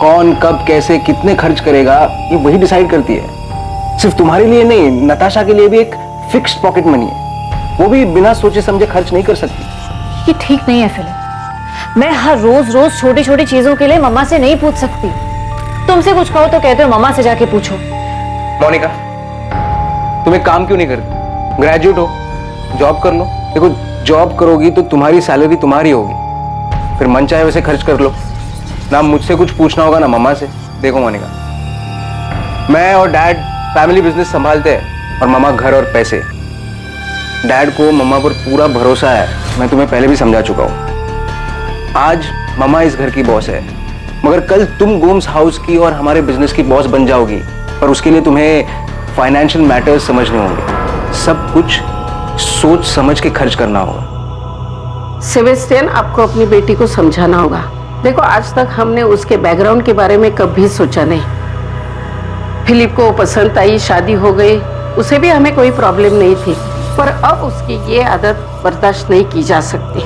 कौन कब कैसे कितने खर्च करेगा ये वही डिसाइड करती है। सिर्फ तुम्हारे लिए नहीं, नताशा के लिए भी एक फिक्स्ड पॉकेट मनी है, वो भी बिना सोचे समझे खर्च नहीं कर सकती। ये ठीक नहीं है फिलिप, मैं हर रोज छोटी छोटी चीजों के लिए मम्मा से नहीं पूछ सकती। तुमसे कुछ कहो तो कहते हो मम्मा से जाके पूछो। मोनिका तुम एक काम क्यों नहीं करती? ग्रेजुएट हो, जॉब कर लो। देखो जॉब करोगी तो तुम्हारी सैलरी तुम्हारी होगी, फिर मन चाहे वैसे खर्च कर लो। ना मुझसे कुछ पूछना होगा ना मम्मा से। देखो मोनिका, मैं और डैड फैमिली बिजनेस संभालते हैं और मम्मा घर और पैसे। डैड को मम्मा पर पूरा भरोसा है, मैं तुम्हें पहले भी समझा चुका हूं। आज मम्मा इस घर की बॉस है, मगर कल तुम गोम्स हाउस की और हमारे बिजनेस की बॉस बन जाओगी, पर उसके लिए तुम्हें फाइनेंशियल मैटर्स समझने होंगे। सब कुछ सोच समझ के खर्च करना होगा। सेबेस्टियन, आपको अपनी बेटी को समझाना होगा। देखो आज तक हमने उसके बैकग्राउंड के बारे में कभी सोचा नहीं। फिलिप को पसंद आई, शादी हो गई, उसे भी हमें कोई प्रॉब्लम नहीं थी, पर अब उसकी ये आदत बर्दाश्त नहीं की जा सकती।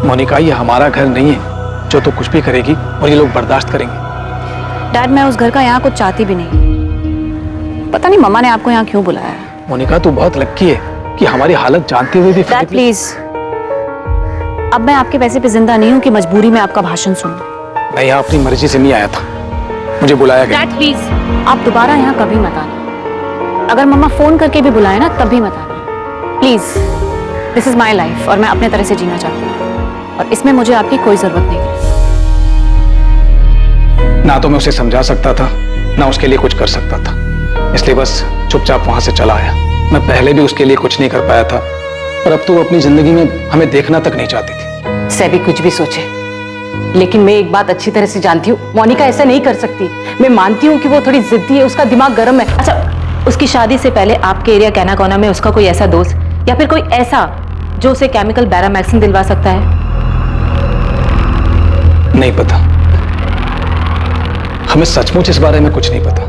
मोनिका ये हमारा घर नहीं है जो तो कुछ भी करेगी और ये लोग बर्दाश्त करेंगे। डैड मैं उस घर का यहाँ कुछ चाहती भी नहीं। पता नहीं मम्मा ने आपको यहाँ क्यों बुलाया है। मोनिका तू बहुत लक्की है कि हमारी हालत जानते हुए भी डैड प्लीज, अब मैं आपके पैसे पे जिंदा नहीं हूँ कि मजबूरी में आपका भाषण सुनूं। मैं यहाँ अपनी मर्जी से नहीं आया था, मुझे बुलाया गया। डैड प्लीज, आप दोबारा यहाँ कभी मत आना। अगर मम्मा फोन करके भी बुलाए ना तब भी मत आना please. This is my life और मैं अपने तरह से जीना चाहती हूँ और इसमें मुझे आपकी कोई जरूरत नहीं है। ना तो मैं उसे समझा सकता था ना उसके लिए कुछ कर सकता था, इसलिए बस चुपचाप वहां से चला आया। मैं पहले भी उसके लिए कुछ नहीं कर पाया था, पर अब तो वो अपनी जिंदगी में हमें देखना तक नहीं चाहती थी। सेबी कुछ भी सोचे, लेकिन मैं एक बात अच्छी तरह से जानती हूँ, मोनिका ऐसा नहीं कर सकती। मैं मानती हूँ कि वो थोड़ी जिद्दी है, उसका दिमाग गर्म है। अच्छा, उसकी शादी से पहले आपके एरिया कैना कोना में उसका कोई ऐसा दोस्त या फिर कोई ऐसा जो उसे केमिकल बैरामैक्सिन दिलवा सकता है? नहीं पता, हमें सचमुच इस बारे में कुछ नहीं पता।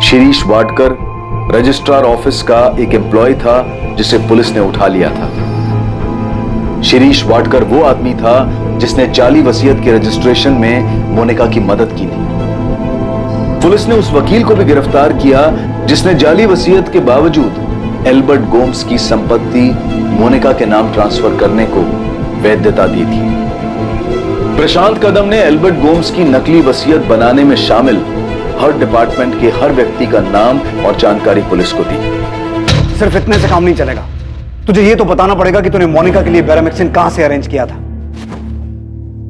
शिरीष वाडकर रजिस्ट्रार ऑफिस का एक एम्प्लॉय था जिसे पुलिस ने उठा लिया था। शिरीष वाडकर वो आदमी था जिसने जाली वसीयत के रजिस्ट्रेशन में मोनिका की मदद की थी। पुलिस ने उस वकील को भी गिरफ्तार किया जिसने जाली वसीयत के बावजूद एल्बर्ट गोम्स की संपत्ति मोनिका के नाम ट्रांसफर करने को वैधता दी थी। प्रशांत कदम ने एल्बर्ट गोम्स की नकली वसीयत बनाने में शामिल हर डिपार्टमेंट के हर व्यक्ति का नाम और जानकारी पुलिस को दी। सिर्फ इतने से काम नहीं चलेगा, तुझे ये तो बताना पड़ेगा कि तूने मोनिका के लिए बैरामेक्सिन कहां से अरेंज किया था।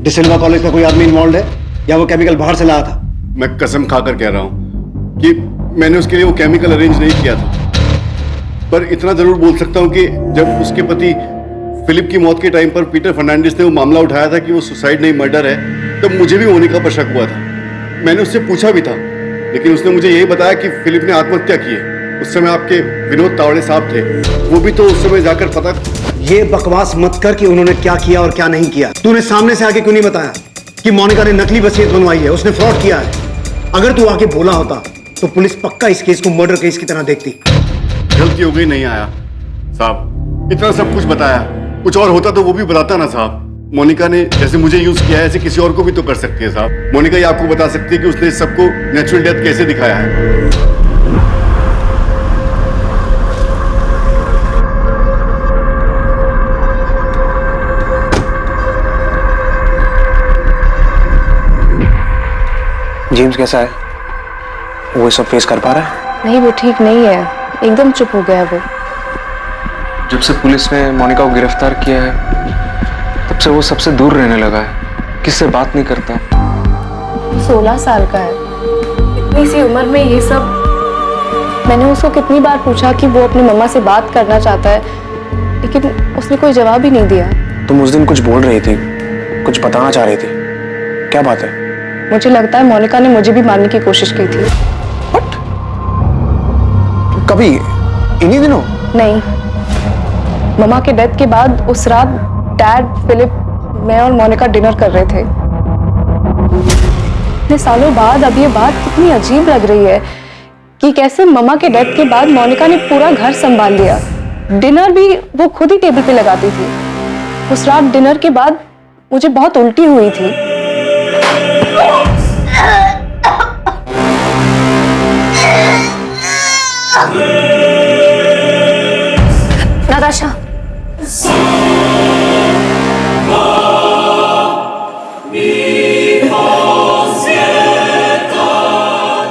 डिसिल्वा कॉलेज का कोई आदमी इन्वॉल्व है या वो केमिकल बाहर से लाया था? मैं कसम खाकर कह रहा हूं कि मैंने उसके लिए वो केमिकल अरेंज नहीं किया था, पर इतना जरूर बोल सकता हूं कि जब उसके पति फिलिप की मौत के टाइम पर पीटर फर्नांडिस ने वो मामला उठाया था कि वो सुसाइड नहीं मर्डर है, तब मुझे भी मोनिका पर शक हुआ था। मैंने उससे पूछा भी था, लेकिन उसने मुझे यही बताया कि फिलिप ने आत्महत्या की है। उस समय आपके विनोद तावड़े साहब थे, वो भी तो उस समय जाकर पता। ये बकवास मत कर कि उन्होंने क्या किया और क्या नहीं किया। तूने सामने से आके क्यों नहीं बताया कि मोनिका ने नकली वसीयत बनवाई है, उसने फ्रॉड किया है? अगर तू आके बोला होता तो पुलिस पक्का इस केस को मर्डर केस की तरह देखती। गलती हो गई, नहीं आया साहब, इतना सब कुछ बताया। कुछ और होता तो वो भी बताता ना साहब। मोनिका ने जैसे मुझे यूज किया है ऐसे किसी और को भी तो कर सकती है साहब। मोनिका ये आपको बता सकती है कि उसने सबको नेचुरल डेथ कैसे दिखाया है। जेम्स कैसा है? वो सब फेस कर पा रहा है? नहीं, वो ठीक नहीं है, एकदम चुप हो गया वो। जब से पुलिस ने मोनिका को गिरफ्तार किया है तब से वो सबसे दूर रहने लगा है। किससे बात नहीं करता? 16 साल का है, इतनी सी उम्र में ये सब। मैंने उसको कितनी बार पूछा कि वो अपनी मम्मा से बात करना चाहता है, लेकिन उसने कोई जवाब ही नहीं दिया। तुम उस दिन कुछ बोल रही थी, कुछ बताना चाह रही थी, क्या बात है? मुझे लगता है मोनिका ने मुझे भी मारने की कोशिश की थी। कभी? इन्हीं दिनों? नहीं, मम्मा के डेथ के बाद उस रात डैड, फिलिप, मैं और मोनिका डिनर कर रहे थे। इतने सालों बाद अब ये बात कितनी अजीब लग रही है कि कैसे मम्मा के डेथ के बाद मोनिका ने पूरा घर संभाल लिया। डिनर भी वो खुद ही टेबल पे लगाती थी। उस रात डिनर के बाद मुझे बहुत उल्टी हुई थी। नाताशा,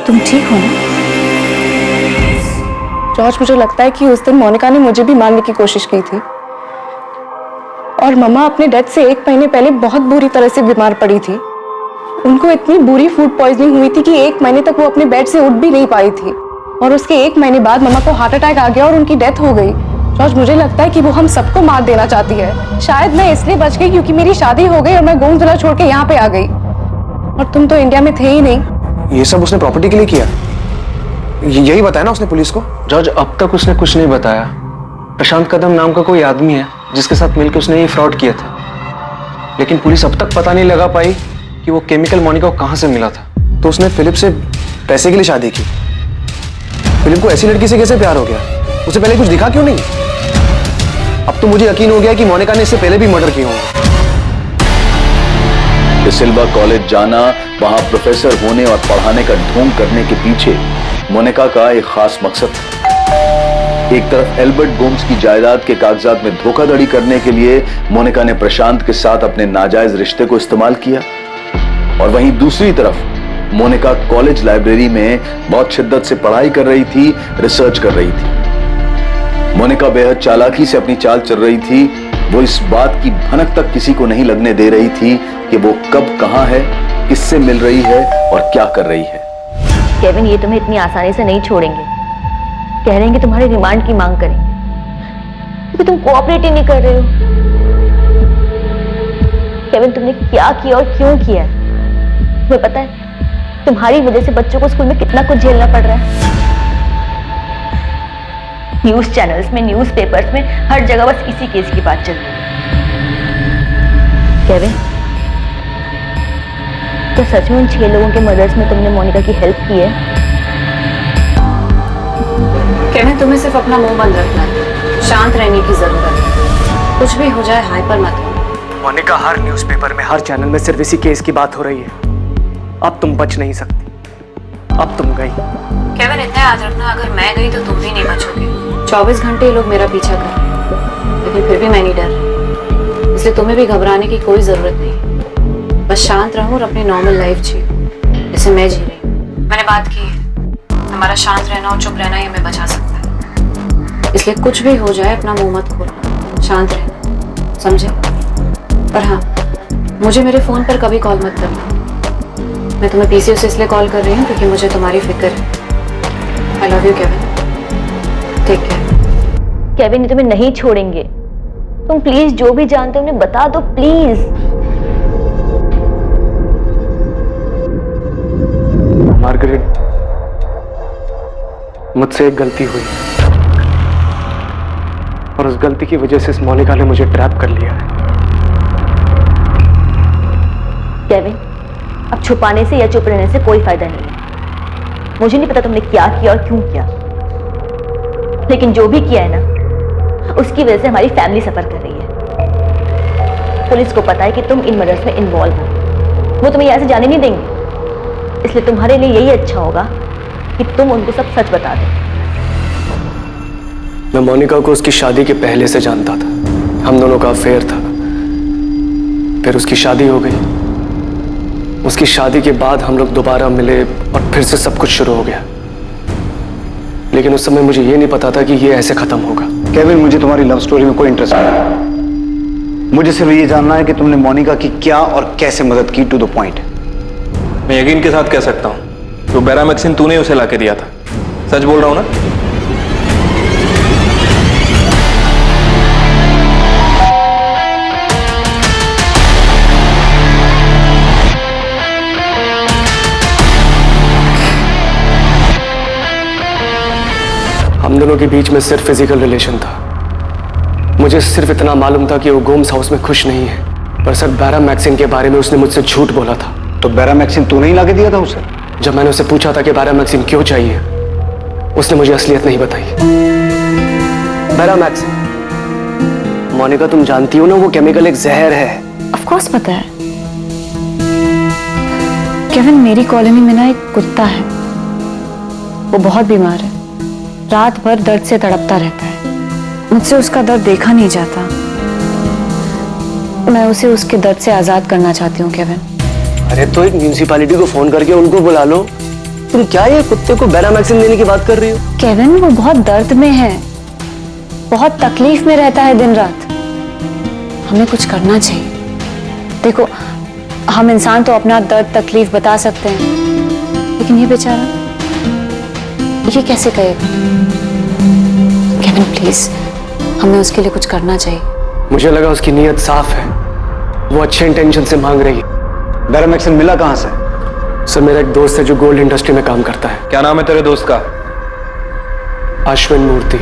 तुम ठीक हो ना? जॉर्ज, मुझे लगता है कि उस दिन मोनिका ने मुझे भी मारने की कोशिश की थी। और मम्मा अपने डेथ से 1 महीने पहले बहुत बुरी तरह से बीमार पड़ी थी। उनको इतनी बुरी फूड पॉइजनिंग हुई थी कि 1 महीने तक वो अपने बेड से उठ भी नहीं पाई थी। और उसके 1 महीने बाद मम्मा को हार्ट अटैक आ गया और उनकी डेथ हो गई। जॉर्ज, मुझे लगता है कि वो हम सबको मार देना चाहती है। शायद मैं इसलिए बच गई क्योंकि मेरी शादी हो गई और मैं गोंदवाना छोड़ के यहाँ पे आ गई। और तुम तो इंडिया में थे ही नहीं। ये सब उसने प्रॉपर्टी के लिए किया? यही बताया ना उसने पुलिस को? जॉर्ज, अब तक उसने कुछ नहीं बताया। प्रशांत कदम नाम का कोई आदमी है जिसके साथ मिलकर उसने ये फ्रॉड किया था, लेकिन पुलिस अब तक पता नहीं लगा पाई कि वो केमिकल मोनिका को कहां से मिला था। तो उसने फिलिप से पैसे के लिए शादी की। फिलिप को ऐसी लड़की से कैसे प्यार हो गया? उसे पहले कुछ दिखा क्यों नहीं? अब तो मुझे यकीन हो गया कि मोनिका ने इससे पहले भी मर्डर किया होगा। डिसिल्वा कॉलेज जाना, वहां प्रोफेसर होने और पढ़ाने का ढोंग करने के पीछे मोनिका का एक खास मकसद था। एक तरफ एल्बर्ट गोम्स की जायदाद के कागजात में धोखाधड़ी करने के लिए मोनिका ने प्रशांत के साथ अपने नाजायज रिश्ते को इस्तेमाल किया, और वहीं दूसरी तरफ मोनिका कॉलेज लाइब्रेरी में बहुत शिद्दत से पढ़ाई कर रही थी, रिसर्च कर रही थी। मोनिका बेहद चालाकी से अपनी चाल चल रही थी। वो इस बात की भनक तक किसी को नहीं लगने दे रही थी कि वो कब, कहां है, किससे मिल रही है और क्या कर रही है। केविन, ये तुम्हें इतनी आसानी से नहीं छोड़ेंगे। कह रहे हैं कि तुम्हारे रिमांड की मांग करेंगे क्योंकि तुम कोऑपरेट ही नहीं कर रहे हो। केविन, तुमने क्या किया और क्यों किया? तुम्हें पता है तुम्हारी वजह से बच्चों को स्कूल में कितना कुछ झेलना पड़ रहा है। न्यूज चैनल्स में, न्यूज़पेपर्स में, हर जगह बस इसी केस की बात चल रही है। केविन, तो सच में उन 6 लोगों के मर्डर्स में तुमने मोनिका की हेल्प की है? केविन, तुम्हें सिर्फ अपना मुंह बंद रखना है, शांत रहने की जरूरत है। कुछ भी हो जाए हाइपर मत हो। मोनिका, हर न्यूज़पेपर में, हर चैनल में सिर्फ इसी केस की बात हो रही है। अब तुम बच नहीं सकती, अब तुम गई। केविन, इतना याद रखना, अगर मैं गई तो तुम भी नहीं बचोगे। 24 घंटे लोग मेरा पीछा कर रहे हैं, लेकिन फिर भी मैं नहीं डर रही। इसलिए तुम्हें भी घबराने की कोई जरूरत नहीं। बस शांत रहो और अपनी नॉर्मल लाइफ जियो जैसे मैं जी रही हूँ। मैंने बात की है, हमारा शांत रहना और चुप रहना ही हमें बचा सकता है। इसलिए कुछ भी हो जाए अपना मुंह मत खोलना, शांत रहना, समझे? पर हाँ, मुझे मेरे फोन पर कभी कॉल मत करना। मैं तुम्हें पीसीओ से इसलिए कॉल कर रही हूँ क्योंकि मुझे तुम्हारी फिक्र है। I love you Kevin, take care. Kevin, ये तुम्हें नहीं छोड़ेंगे। तुम प्लीज जो भी जानते हो उन्हें बता दो, प्लीज। मार्गरेट, मुझसे एक गलती हुई और उस गलती की वजह से इस मोनिका ने मुझे ट्रैप कर लिया है। केविन, अब छुपाने से या चुप रहने से कोई फायदा नहीं है। मुझे नहीं पता तुमने क्या किया और क्यों किया, लेकिन जो भी किया है ना, उसकी वजह से हमारी फैमिली सफर कर रही है। पुलिस को पता है कि तुम इन मर्डर्स में इन्वॉल्व हो। वो तुम्हें यहाँ से जाने नहीं देंगे, इसलिए तुम्हारे लिए यही अच्छा होगा कि तुम उनको सब सच बता दो। मैं मोनिका को उसकी शादी के पहले से जानता था। हम दोनों का अफेयर था। फिर उसकी शादी हो गई। उसकी शादी के बाद हम लोग दोबारा मिले और फिर से सब कुछ शुरू हो गया। लेकिन उस समय मुझे ये नहीं पता था कि ये ऐसे खत्म होगा। केविन, मुझे तुम्हारी लव स्टोरी में कोई इंटरेस्ट नहीं। मुझे सिर्फ ये जानना है कि तुमने मोनिका की क्या और कैसे मदद की, टू द पॉइंट। मैं यकीन के साथ कह सकता हूँ जो बैरामैक्सिन तूने उसे लाके दिया था, सच बोल रहा हूँ ना? हम दोनों के बीच में सिर्फ फिजिकल रिलेशन था। मुझे सिर्फ इतना मालूम था कि वो गोम्स हाउस में खुश नहीं है, पर सर बैरामैक्सिन के बारे में उसने मुझसे झूठ बोला था। तो बैरामैक्सिन तूने ही लाके दिया था उसे? जब मैंने उसे पूछा था कि बैरामैक्सिन क्यों चाहिए, उसने मुझे असलियत नहीं बताई। बैरामैक्सिन, मोनिका तुम जानती हो ना वो केमिकल एक जहर है। ऑफ कोर्स पता है केविन, मेरी कॉलोनी में ना एक कुत्ता है, वो बहुत बीमार है, रात भर दर्द से तड़पता रहता है। मुझसे उसका दर्द देखा नहीं जाता। मैं उसे उसके दर्द से आजाद करना चाहती हूँ केविन। अरे तो एक म्यूनिसिपैलिटी को फोन करके उनको बुला लो। तुम क्या ये कुत्ते को बैरामैक्सिन देने की बात कर रही हो? केविन वो बहुत दर्द में है, बहुत तकलीफ में रहता है दिन रात। हमें कुछ करना चाहिए। देखो हम इंसान तो अपना दर्द तकलीफ बता सकते हैं, लेकिन ये बेचारा ये कैसे कहेगा? केविन प्लीज, हमें उसके लिए कुछ करना चाहिए। मुझे लगा उसकी नीयत साफ है, वो अच्छे इंटेंशन से मांग रही है। बैरामैक्सिन मिला कहां से? सर मेरा एक दोस्त है जो गोल्ड इंडस्ट्री में काम करता है। क्या नाम है तेरे दोस्त का? अश्विन मूर्ति।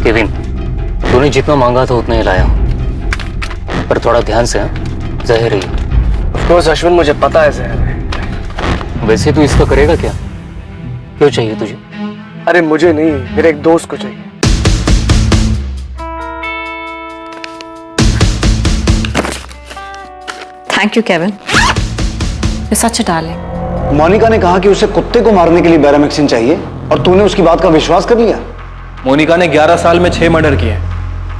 केविन, तूने जितना मांगा था उतना ही लाया हूं, पर थोड़ा ध्यान से। जहर ही। ऑफ कोर्स अश्विन, मुझे पता है जहर है। वैसे तू इसका करेगा क्या? क्यों चाहिए तुझे? अरे मुझे नहीं, मेरे एक दोस्त को चाहिए। Thank you Kevin, you such a darling. Monica ने कहा कि उसे कुत्ते को मारने के लिए बैरामैक्सिन चाहिए और तूने उसकी बात का विश्वास कर लिया। मोनिका ने 11 साल में 6 मर्डर किए हैं।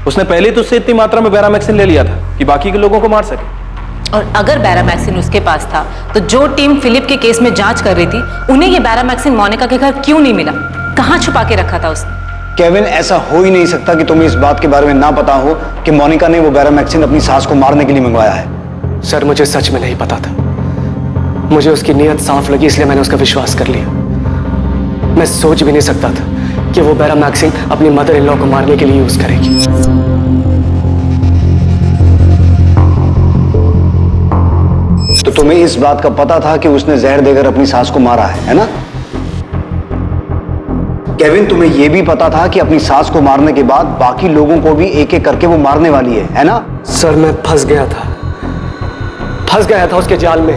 उसने पहले तो उससे इतनी मात्रा में बैरामैक्सिन ले लिया था कि बाकी के लोगों को मार सके। और अगर बैरामैक्सिन उसके पास था तो जो टीम फिलिप के केस में जांच कर रही थी उन्हें ये बैरामैक्सिन मोनिका के घर क्यों नहीं मिला? कहां छुपा के रखा था उसने? केविन, ऐसा हो ही नहीं सकता कि तुम्हें इस बात के बारे में ना पता हो कि मोनिका ने वो बैरामैक्सिन अपनी सास को मारने के लिए मंगवाया है। सर मुझे सच में नहीं पता था, मुझे उसकी नीयत साफ लगी इसलिए मैंने उसका विश्वास कर लिया। मैं सोच भी नहीं सकता था कि वो बैरामैक्सिन अपनी मदर इन लॉ को मारने के लिए यूज करेगी। तो तुम्हें इस बात का पता था कि उसने जहर देकर अपनी सास को मारा है ना? केविन, तुम्हें यह भी पता था कि अपनी सास को मारने के बाद बाकी लोगों को भी एक एक करके वो मारने वाली है ना? सर मैं फंस गया था उसके जाल में।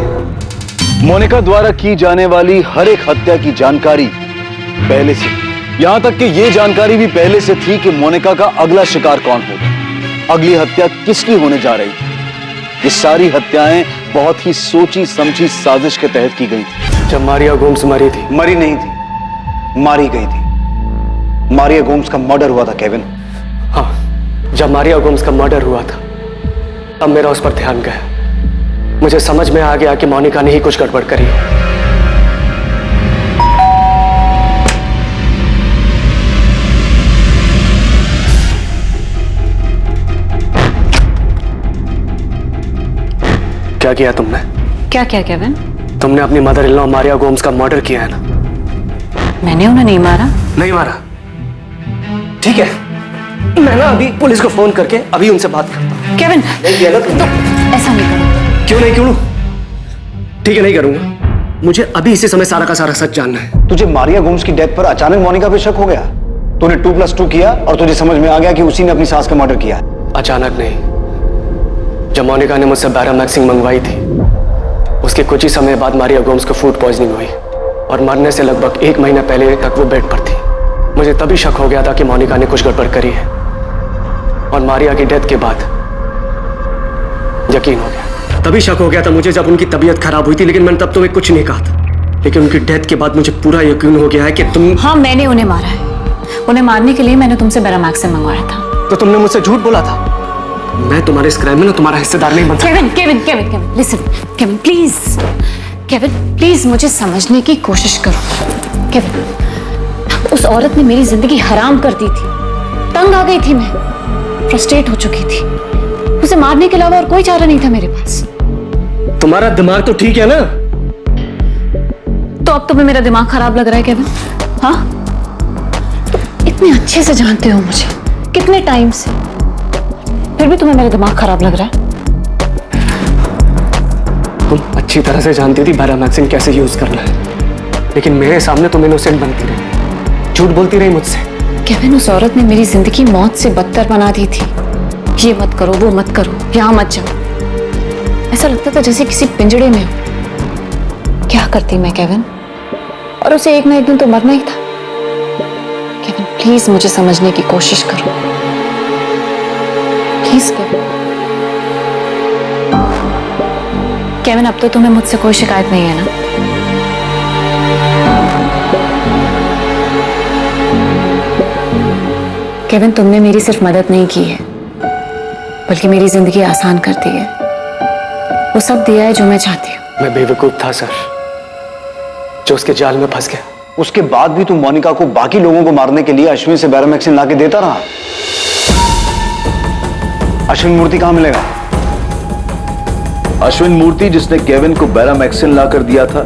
मोनिका द्वारा की जाने वाली हर एक हत्या की जानकारी पहले से थी, यहां तक कि यह जानकारी भी पहले से थी कि मोनिका का अगला शिकार कौन होगा, अगली हत्या किसकी होने जा रही थी। ये सारी हत्याएं बहुत ही सोची समझी साजिश के तहत की गई थी। जब मारिया गोम्स मरी थी, मरी नहीं थी, मारी गई थी। मारिया गोम्स का मर्डर हुआ था केविन। हाँ, जब मारिया गोम्स का मर्डर हुआ था तब मेरा उस पर ध्यान गया। मुझे समझ में आ गया कि मोनिका ने ही कुछ गड़बड़ करी। क्या किया तुमने? क्या क्या केविन? तुमने अपनी mother in law Maria Gomes का मर्डर किया है ना? मैंने उन्हें नहीं मारा। नहीं मारा? ठीक है, मैं ना अभी पुलिस को फोन करके अभी उनसे बात करता हूं। केविन, तो ऐसा नहीं करो। क्यों नहीं? ठीक है, नहीं करूंगा। मुझे अभी इसी समय सारा का सारा सच जानना है। तुझे मारिया गोम्स की डेथ पर अचानक मोनिका पे शक हो गया? तूने 2+2 किया और तुझे समझ में आ गया कि उसी ने अपनी सास का मर्डर किया है? अचानक नहीं, जब मोनिका ने मुझसे बैरामैक्सिन मंगवाई थी उसके कुछ ही समय बाद मारिया गोम्स को फूड पॉइजनिंग हुई और मरने से लगभग 1 महीना पहले तक वो बेड पर थी। मुझे तभी शक हो गया था कि मोनिका ने कुछ गड़बड़ करी है और मारिया की डेथ के बाद यकीन हो गया। तभी शक हो गया था मुझे जब उनकी तबीयत खराब हुई थी, लेकिन मैंने तब तुम्हें कुछ नहीं कहा था। लेकिन उनकी डेथ के बाद मुझे पूरा यकीन हो गया है कि तुम। हाँ, मैंने उन्हें मारा है। उन्हें मारने के लिए मैंने तुमसे बैरामैक्सिन मंगवाया था। तो तुमने मुझसे झूठ बोला था? मैं तुम्हारे इस क्राइम में ना तुम्हारा हिस्सेदार नहीं बन सकता। Kevin Kevin Kevin Kevin listen, Kevin please, Kevin please मुझे समझने की कोशिश करो। केविन, उस औरत ने मेरी जिंदगी हराम कर दी थी, तंग आ गई थी, मैं फ्रस्ट्रेट हो चुकी थी, उसे मारने के अलावा और कोई चारा नहीं था मेरे पास। तुम्हारा दिमाग तो ठीक है ना? तो अब तुम्हें मेरा दिमाग खराब लग रहा है केविन? हाँ, इतने अच्छे से जानते हो मुझे, कितने टाइम से, फिर भी तुम्हें मेरा दिमाग खराब लग रहा है? तुम अच्छी तरह से जानती थी बैरामैक्सिन कैसे यूज करना है, लेकिन मेरे सामने तुम इनोसेंट बनती रही, झूठ बोलती रही मुझसे। केविन, उस औरत ने मेरी जिंदगी मौत से बदतर बना दी थी। ये मत करो, वो मत करो, यहाँ मत जाओ, ऐसा लगता था जैसे किसी पिंजड़े में हो। क्या करती मैं केविन, और उसे एक ना एक दिन तो मरना ही था। केविन प्लीज मुझे समझने की कोशिश करो, प्लीज केविन। केविन, अब तो तुम्हें मुझसे कोई शिकायत नहीं है ना? केविन, तुमने मेरी सिर्फ मदद नहीं की है, बल्कि मेरी जिंदगी आसान कर दी है। वो सब दिया है जो मैं चाहती हूँ। मैं बेवकूफ था सर, जो उसके जाल में फंस गया। उसके बाद भी तुम मोनिका को बाकी लोगों को मारने के लिए अश्विन से बैरामैक्सिन लाके देता रहा। अश्विन मूर्ति कहां मिलेगा? अश्विन मूर्ति जिसने केविन को बैरामैक्सिन लाकर दिया था,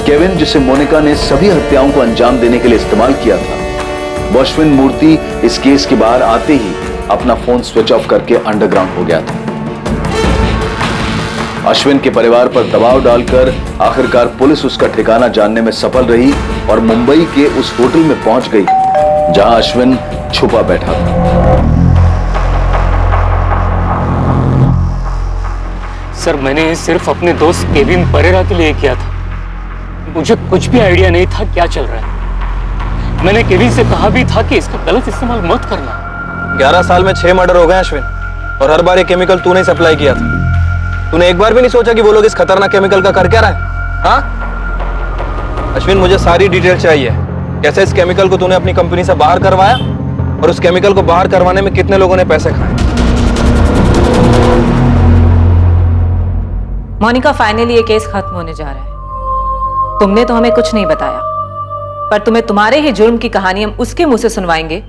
केविन जिसे मोनिका ने सभी हत्याओं को अंजाम देने के लिए इस्तेमाल किया था, वो अश्विन मूर्ति इस केस के बाहर आते ही अपना फोन स्विच ऑफ करके अंडरग्राउंड हो गया था। अश्विन के परिवार पर दबाव डालकर आखिरकार पुलिस उसका ठिकाना जानने में सफल रही और मुंबई के उस होटल में पहुंच गई जहां अश्विन छुपा बैठा था। सर, मैंने सिर्फ अपने दोस्त केविन परेरा के लिए किया था। मुझे कुछ भी आइडिया नहीं था क्या चल रहा है। मैंने केविन से कहा भी था कि इसका गलत इस्तेमाल मत करना। 11 साल में 6 मर्डर हो गए अश्विन, और हर बार ये केमिकल तूने सप्लाई किया था। तूने एक बार भी नहीं सोचा कि वो लोग इस खतरनाक केमिकल का कर क्या रहा है? हाँ अश्विन, मुझे सारी डिटेल चाहिए। कैसे इस केमिकल को तूने अपनी कंपनी से बाहर करवाया, और उस केमिकल को बाहर करवाने में कितने लोगों ने पैसे खाए? मोनिका, फाइनली ये केस खत्म होने जा रहा है। तुमने तो हमें कुछ नहीं बताया, पर तुम्हें तुम्हारे ही जुर्म की कहानी हम उसके मुंह से सुनवाएंगे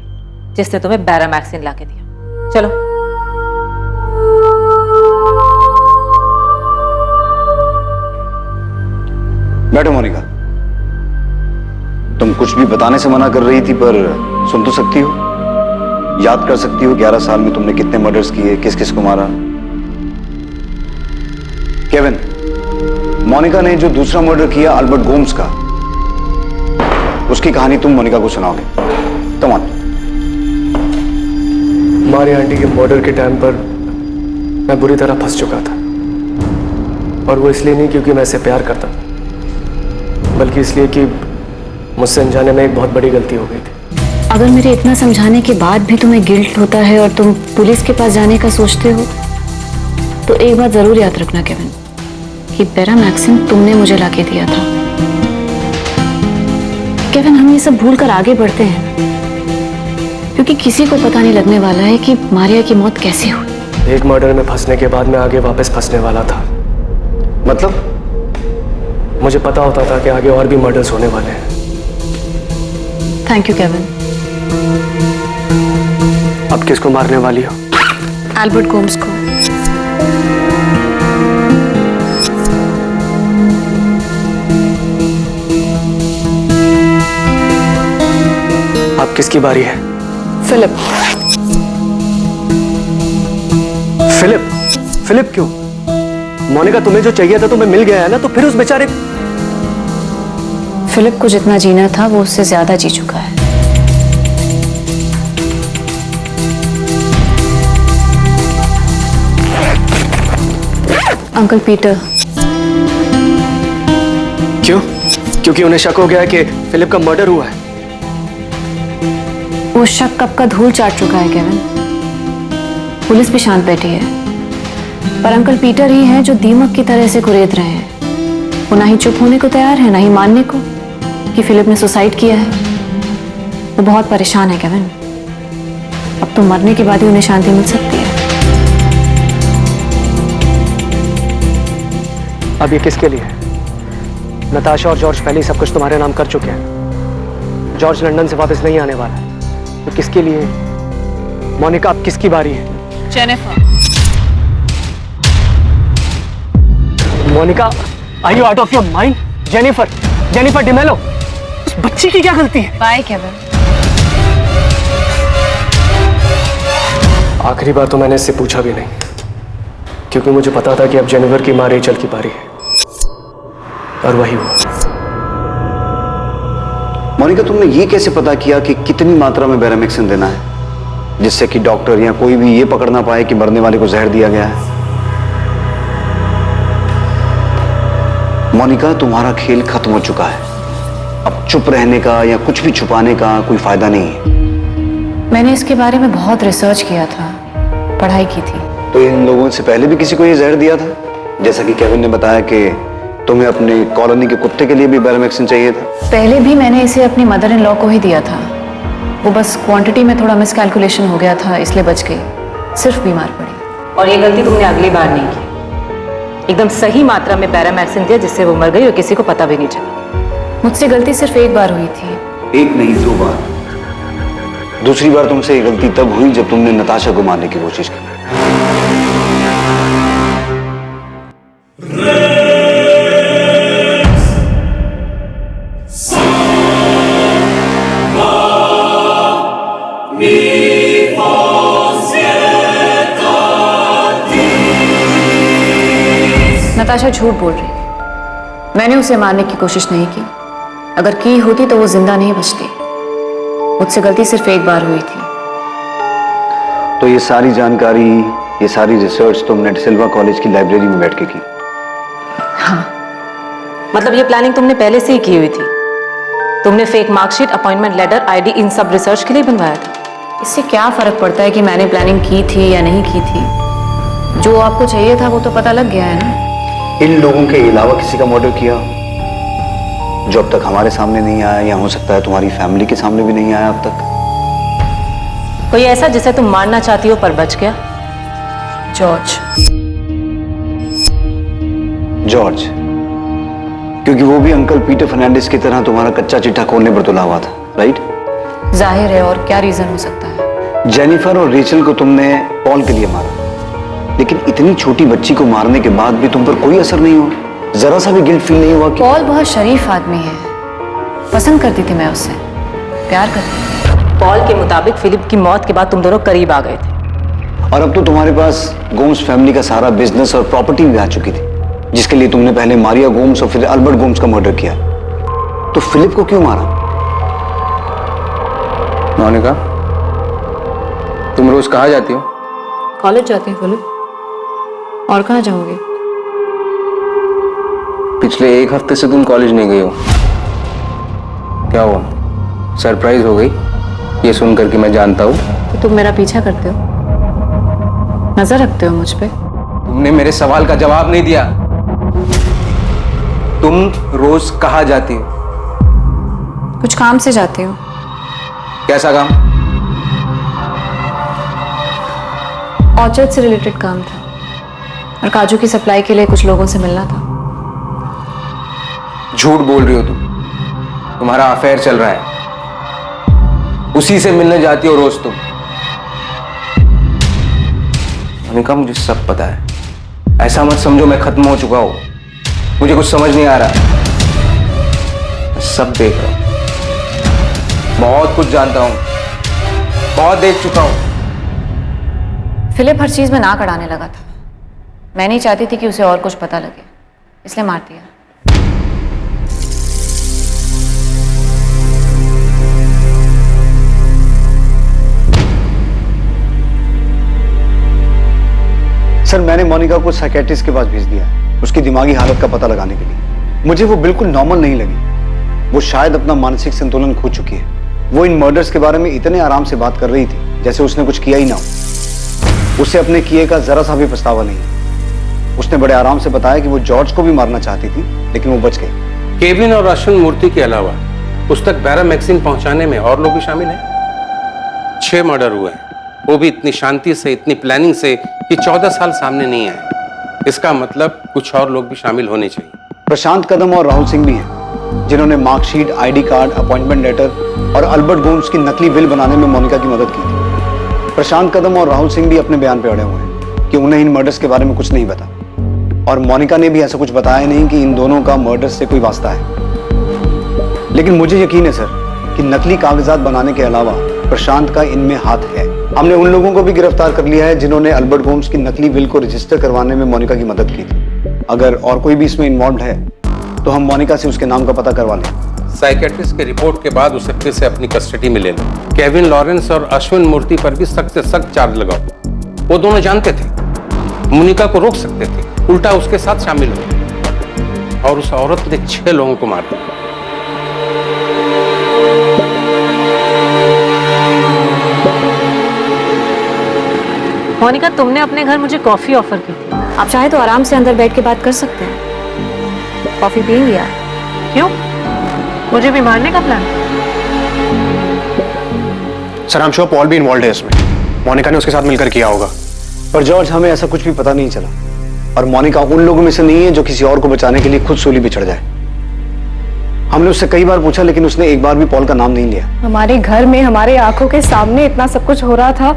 जिसने तुम्हें बैरामैक्सिन लाके दिया। चलो। बैठो मोनिका। तुम कुछ भी बताने से मना कर रही थी, पर सुन तो सकती हो? याद कर सकती हो 11 साल में तुमने कितने मर्डर्स किए, किस किस को मारा? केविन, मोनिका ने जो दूसरा मर्डर किया अल्बर्ट गोम्स का, उसकी कहानी तुम मोनिका को सुनाओगे। Come on. हमारी आंटी के मर्डर के टाइम पर मैं बुरी तरह फंस चुका था, और वो इसलिए नहीं क्योंकि मैं इसे प्यार करता था, बल्कि इसलिए कि मुझसे अनजाने में एक बहुत बड़ी गलती हो गई थी। अगर मेरे इतना समझाने के बाद भी तुम्हें गिल्ट होता है और तुम पुलिस के पास जाने का सोचते हो, तो एक बात जरूर याद रखना केविन, कि बैरामैक्सिन तुमने मुझे लाके दिया था। केविन, हम ये सब भूलकर आगे बढ़ते हैं, क्योंकि किसी को पता नहीं लगने वाला है कि मारिया की मौत कैसे हुई। एक मर्डर में फंसने के बाद मैं आगे वापस फंसने वाला था। मतलब? मुझे पता होता था कि आगे और भी मर्डर्स होने वाले हैं। Thank you Kevin. अब किसको मारने वाली हो? एल्बर्ट गोम्स को। अब किसकी बारी है? फिलिप। फिलिप? फिलिप क्यों? मोनिका, तुम्हें जो चाहिए था तुम्हें मिल गया है ना, तो फिर उस बेचारे फिलिप को जितना जीना था वो उससे ज्यादा जी चुका है। Uncle Peter. क्यों? क्योंकि उन्हें शक हो गया है कि फिलिप का मर्डर हुआ है। वो शक कब का धूल चाट चुका है केविन। पुलिस भी शांत बैठी है, पर अंकल पीटर ही हैं जो दीमक की तरह से कुरेद रहे हैं। वो ना ही चुप होने को तैयार है, ना ही मानने को कि फिलिप ने सुसाइड किया है। वो बहुत परेशान है केविन। अब तो मरने के बाद ही उन्हें शांति मिल सकती है। अब ये किसके लिए है? नताशा और जॉर्ज पहले ही सब कुछ तुम्हारे नाम कर चुके हैं। जॉर्ज लंदन से वापस नहीं आने वाला है, तो किसके लिए? मोनिका, अब किसकी बारी है? Jennifer. Monica, are you out of your mind? Jennifer D'Mello, उस बच्ची की क्या गलती है? Bye Kevin. आखिरी बार तो मैंने इससे पूछा भी नहीं, क्योंकि मुझे पता था कि अब जेनिफर की मां रेचल की बारी है, और वही हुआ। मोनिका, तुमने ये कैसे पता किया कि कितनी मात्रा में बेरामेक्सिन देना है, जिससे कि डॉक्टर या कोई भी ये पकड़ ना पाए कि मरने वाले को जहर दिया गया है? मोनिका, तुम्हारा खेल खत्म हो चुका है। अब चुप रहने का या कुछ भी छुपाने का कोई फायदा नहीं है। मैंने इसके बारे में बहुत रिसर्च किया था, पढ़ाई की थी। तो इन लोगों से पहले भी किसी को ये जहर दिया था? जैसा कि केविन ने बताया कि तुम्हें अपने कॉलोनी के कुत्ते के लिए भी बेरामेक्सिन चाहिए था। पहले भी मैंने इसे अपनी मदर इन लॉ को ही दिया था। वो बस क्वांटिटी में थोड़ा मिसकैलकुलेशन हो गया था, इसलिए बच गई, सिर्फ बीमार पड़ी। और ये गलती तुमने अगली बार नहीं की। एकदम सही मात्रा में पैरामैक्सिन दिया, जिससे वो मर गई और किसी को पता भी नहीं चला। मुझसे गलती सिर्फ एक बार हुई थी। एक नहीं, 2 बार। दूसरी बार तुमसे ये गलती तब हुई जब तुमने नताशा को मारने की कोशिश की। नताशा झूठ बोल रही। मैंने उसे मारने की कोशिश नहीं की। अगर की होती तो वो जिंदा नहीं बचती। मुझसे गलती सिर्फ एक बार हुई थी। तो ये सारी जानकारी, ये सारी रिसर्च तुमने डिसिल्वा कॉलेज की लाइब्रेरी में बैठ के की? हाँ। मतलब ये प्लानिंग तुमने पहले से ही की हुई थी? तुमने fake marksheet, appointment letter, ID इन सब रिसर्च के लिए बनवाया था? इससे क्या फर्क पड़ता है कि मैंने प्लानिंग की थी या नहीं की थी? जो आपको चाहिए था वो तो पता लग गया है ना। इन लोगों के अलावा किसी का मर्डर किया जो अब तक हमारे सामने नहीं आया, या हो सकता है तुम्हारी फैमिली के सामने भी नहीं आया अब तक? कोई ऐसा जिसे तुम मारना चाहती हो पर बच गया? जॉर्ज, क्योंकि वो भी अंकल पीटर फर्नांडिस की तरह तुम्हारा कच्चा चिट्ठा खोलने पर तुला हुआ था, राइट? जाहिर है, और क्या रीजन हो सकता है? जेनिफर और रेचल को तुमने पॉल के लिए मारा, लेकिन इतनी छोटी बच्ची को मारने के बाद भी तुम पर कोई असर नहीं हुआ? जरा सा भी गिल्ट फील नहीं हुआ? पॉल बहुत शरीफ आदमी है, पसंद करती थी मैं उससे, प्यार करती थी। पॉल के मुताबिक फिलिप की मौत के बाद तुम दोनों करीब आ गए थे, और अब तो तुम्हारे पास गोम्स फैमिली का सारा बिजनेस और प्रॉपर्टी भी आ चुकी थी, जिसके लिए तुमने पहले मारिया गोम्स और फिर अल्बर्ट गोम्स का मर्डर किया। तो फिलिप को क्यों मारा? मोनिका, तुम रोज कहाँ जाती हो? कॉलेज जाती हूँ फिलिप, और कहाँ जाओगे? पिछले 1 हफ्ते से तुम कॉलेज नहीं गई हो। क्या हुआ? सरप्राइज हो गई ये सुनकर कि मैं जानता हूँ? तो तुम मेरा पीछा करते हो, नजर रखते हो मुझ पे। तुमने मेरे सवाल का जवाब नहीं दिया। तुम रोज कहाँ जाती हो? कुछ काम से जाती हूँ। कैसा काम? ऑर्चर्ड से रिलेटेड काम था, और काजू की सप्लाई के लिए कुछ लोगों से मिलना था। झूठ बोल रही हो तुम। तुम्हारा अफेयर चल रहा है, उसी से मिलने जाती हो रोज तुम। मोनिका, मुझे सब पता है। ऐसा मत समझो मैं खत्म हो चुका हूं। मुझे कुछ समझ नहीं आ रहा। मैं सब देख रहा हूं, बहुत कुछ जानता हूं, बहुत देख चुका हूं। फिलिप हर चीज में नाक अड़ाने लगा था। मैं नहीं चाहती थी कि उसे और कुछ पता लगे, इसलिए मार दिया। सर, मैंने मोनिका को साइकेट्रिस्ट के पास भेज दिया है, उसकी दिमागी हालत का पता लगाने के लिए। मुझे वो बिल्कुल नॉर्मल नहीं लगी। वो शायद अपना मानसिक संतुलन खो चुकी है। वो इन मर्डर्स के बारे में इतने आराम से बात कर रही थी जैसे उसने कुछ किया ही ना हो। उसे अपने किए का जरा सा भी पछतावा नहीं। उसने बड़े आराम से बताया कि वो जॉर्ज को भी मारना चाहती थी, लेकिन वो बच गई। केविन और अश्विन मूर्ति के अलावा उस तक पैरामैक्सिन पहुंचाने में और लोग भी शामिल हैं। 6 मर्डर हुए हैं, वो भी इतनी शांति से, इतनी प्लानिंग से कि 14 साल सामने नहीं आए। इसका मतलब कुछ और लोग भी शामिल होने चाहिए। प्रशांत कदम और राहुल सिंह भी हैं जिन्होंने marksheet, ID card, appointment letter और अल्बर्ट गोम्स की नकली विल बनाने में मोनिका की मदद की थी। प्रशांत कदम और राहुल सिंह भी अपने बयान पे अड़े हुए हैं कि उन्हें इन मर्डर्स के बारे में कुछ नहीं पता, और मोनिका ने भी ऐसा कुछ बताया नहीं कि इन दोनों का मर्डर्स से कोई वास्ता है। लेकिन मुझे यकीन है सर कि नकली कागजात बनाने के अलावा प्रशांत का इनमें हाथ है। हमने उन लोगों को भी गिरफ्तार कर लिया है जिन्होंने अल्बर्ट गोम्स की नकली विल को रजिस्टर करवाने में मोनिका की मदद की थी। अगर और कोई भी इसमें इन्वॉल्व है तो हम मोनिका से उसके नाम का पता करवा लें। साइकेट्रिस्ट के रिपोर्ट के बाद उसे फिर से अपनी कस्टडी में ले लो। केविन लॉरेंस और अश्विन मूर्ति पर भी सख्त से सख्त चार्ज लगाओ। वो दोनों जानते थे मोनिका को रोक सकते थे, उल्टा उसके साथ शामिल हो, और उस औरत ने 6 लोगों को मार दिया। मोनिका, तुमने अपने घर मुझे कॉफी ऑफर की थी। आप चाहे तो आराम से अंदर बैठ के बात कर सकते हैं। कॉफी पिएंगे यार? क्यों? मुझे भी मारने का प्लान? सर, हम श्योर पॉल भी इन्वॉल्व है इसमें। मोनिका ने उसके साथ मिलकर किया होगा। पर जॉर्ज, हमें ऐसा कुछ भी पता नहीं चला, और मोनिका उन लोगों में से नहीं है जो किसी और को बचाने के लिए खुद सूली पे चढ़ जाए। हमने उससे कई बार पूछा लेकिन उसने एक बार भी पॉल का नाम नहीं लिया। हमारे घर में हमारे आंखों के सामने इतना सब कुछ हो रहा था,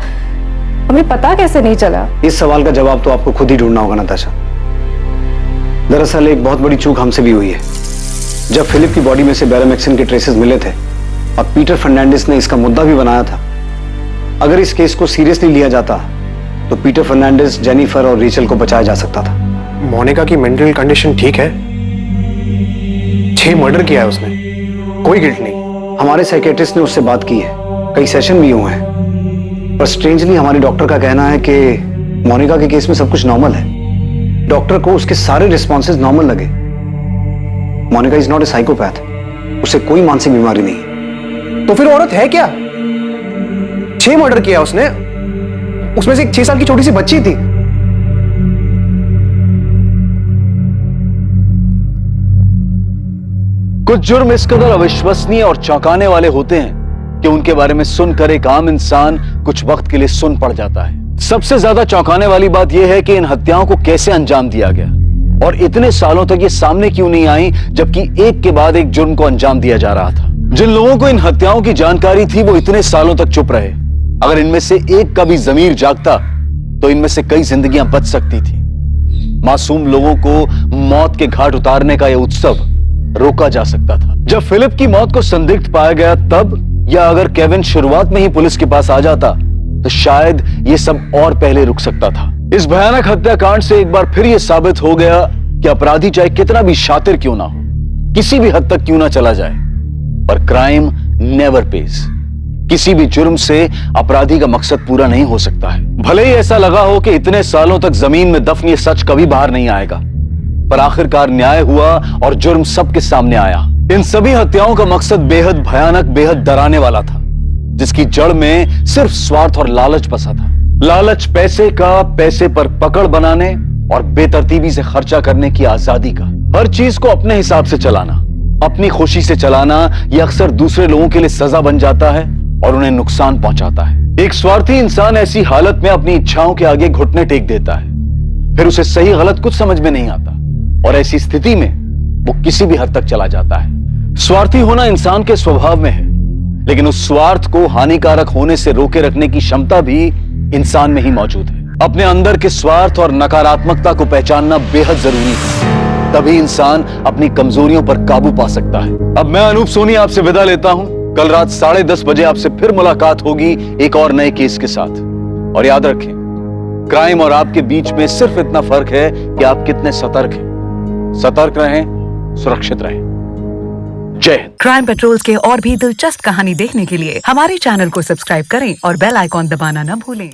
हमें पता कैसे नहीं चला? इस सवाल का जवाब तो आपको खुद ही ढूंढना होगा नताशा। दरअसल एक बहुत बड़ी चूक हमसे भी हुई है। जब फिलिप की बॉडी में से बैरामेक्सिन के ट्रेसेस मिले थे और पीटर फर्नांडिस ने इसका मुद्दा भी बनाया था, अगर इस केस को सीरियसली लिया जाता तो पीटर फर्नांडिस, जेनिफर और रेचल को बचाया जा सकता था। मोनिका की मेंटल कंडीशन ठीक है? 6 मर्डर किया है उसने, कोई गिल्ट नहीं। हमारे साइकेट्रिस्ट ने उससे बात की है, कई सेशन भी हुए हैं, पर स्ट्रेंजली हमारे डॉक्टर का कहना है कि मोनिका के केस में सब कुछ नॉर्मल है। डॉक्टर को उसके सारे रिस्पॉन्सेज नॉर्मल लगे। Monica is not a psychopath, उसे कोई मानसिक बीमारी नहीं है। तो फिर औरत है क्या? 6 मर्डर किया उसने, उसमें से एक 6 साल की छोटी सी बच्ची थी। कुछ जुर्म इस कदर अविश्वसनीय और चौंकाने वाले होते हैं कि उनके बारे में सुनकर एक आम इंसान कुछ वक्त के लिए सुन पड़ जाता है। सबसे ज्यादा चौंकाने वाली बात यह है कि इन हत्याओं को कैसे अंजाम दिया गया, और इतने सालों तक ये सामने क्यों नहीं आई, जबकि एक के बाद एक जुर्म को अंजाम दिया जा रहा था। जिन लोगों को इन हत्याओं की जानकारी थी वो इतने सालों तक चुप रहे। अगर इनमें से एक का भी ज़मीर जागता तो इनमें से कई जिंदगियां बच सकती थी। मासूम लोगों को मौत के घाट उतारने का यह उत्सव रोका जा सकता था। जब फिलिप की मौत को संदिग्ध पाया गया तब, या अगर केविन शुरुआत में ही पुलिस के पास आ जाता तो शायद ये सब और पहले रुक सकता था। इस भयानक हत्याकांड से एक बार फिर यह साबित हो गया कि अपराधी चाहे कितना भी शातिर क्यों ना हो, किसी भी हद तक क्यों ना चला जाए, पर क्राइम नेवर पेज। किसी भी जुर्म से अपराधी का मकसद पूरा नहीं हो सकता है। भले ही ऐसा लगा हो कि इतने सालों तक जमीन में दफन ये सच कभी बाहर नहीं आएगा, पर आखिरकार न्याय हुआ और जुर्म सबके सामने आया। इन सभी हत्याओं का मकसद बेहद भयानक, बेहद डराने वाला था, जिसकी जड़ में सिर्फ स्वार्थ और लालच बसा था। लालच पैसे का, पैसे पर पकड़ बनाने और बेतरतीबी से खर्चा करने की आजादी का। हर चीज को अपने हिसाब से चलाना, अपनी खुशी से चलाना, यह अक्सर दूसरे लोगों के लिए सजा बन जाता है और उन्हें नुकसान पहुंचाता है। एक स्वार्थी इंसान ऐसी हालत में अपनी इच्छाओं के आगे घुटने टेक देता है, फिर उसे सही गलत कुछ समझ में नहीं आता, और ऐसी स्थिति में वो किसी भी हद तक चला जाता है। स्वार्थी होना इंसान के स्वभाव में है, लेकिन उस स्वार्थ को हानिकारक होने से रोके रखने की क्षमता भी इंसान में ही मौजूद है। अपने अंदर के स्वार्थ और नकारात्मकता को पहचानना बेहद जरूरी है, तभी इंसान अपनी कमजोरियों पर काबू पा सकता है। अब मैं अनूप सोनी आपसे विदा लेता हूं। कल रात 10:30 बजे आपसे फिर मुलाकात होगी एक और नए केस के साथ। और याद रखें, क्राइम और आपके बीच में सिर्फ इतना फर्क है कि आप कितने सतर्क हैं। सतर्क रहें, सुरक्षित रहें। जय हिंद। क्राइम पेट्रोल्स के और भी दिलचस्प कहानी देखने के लिए हमारे चैनल को सब्सक्राइब करें और बेल आइकॉन दबाना न भूलें।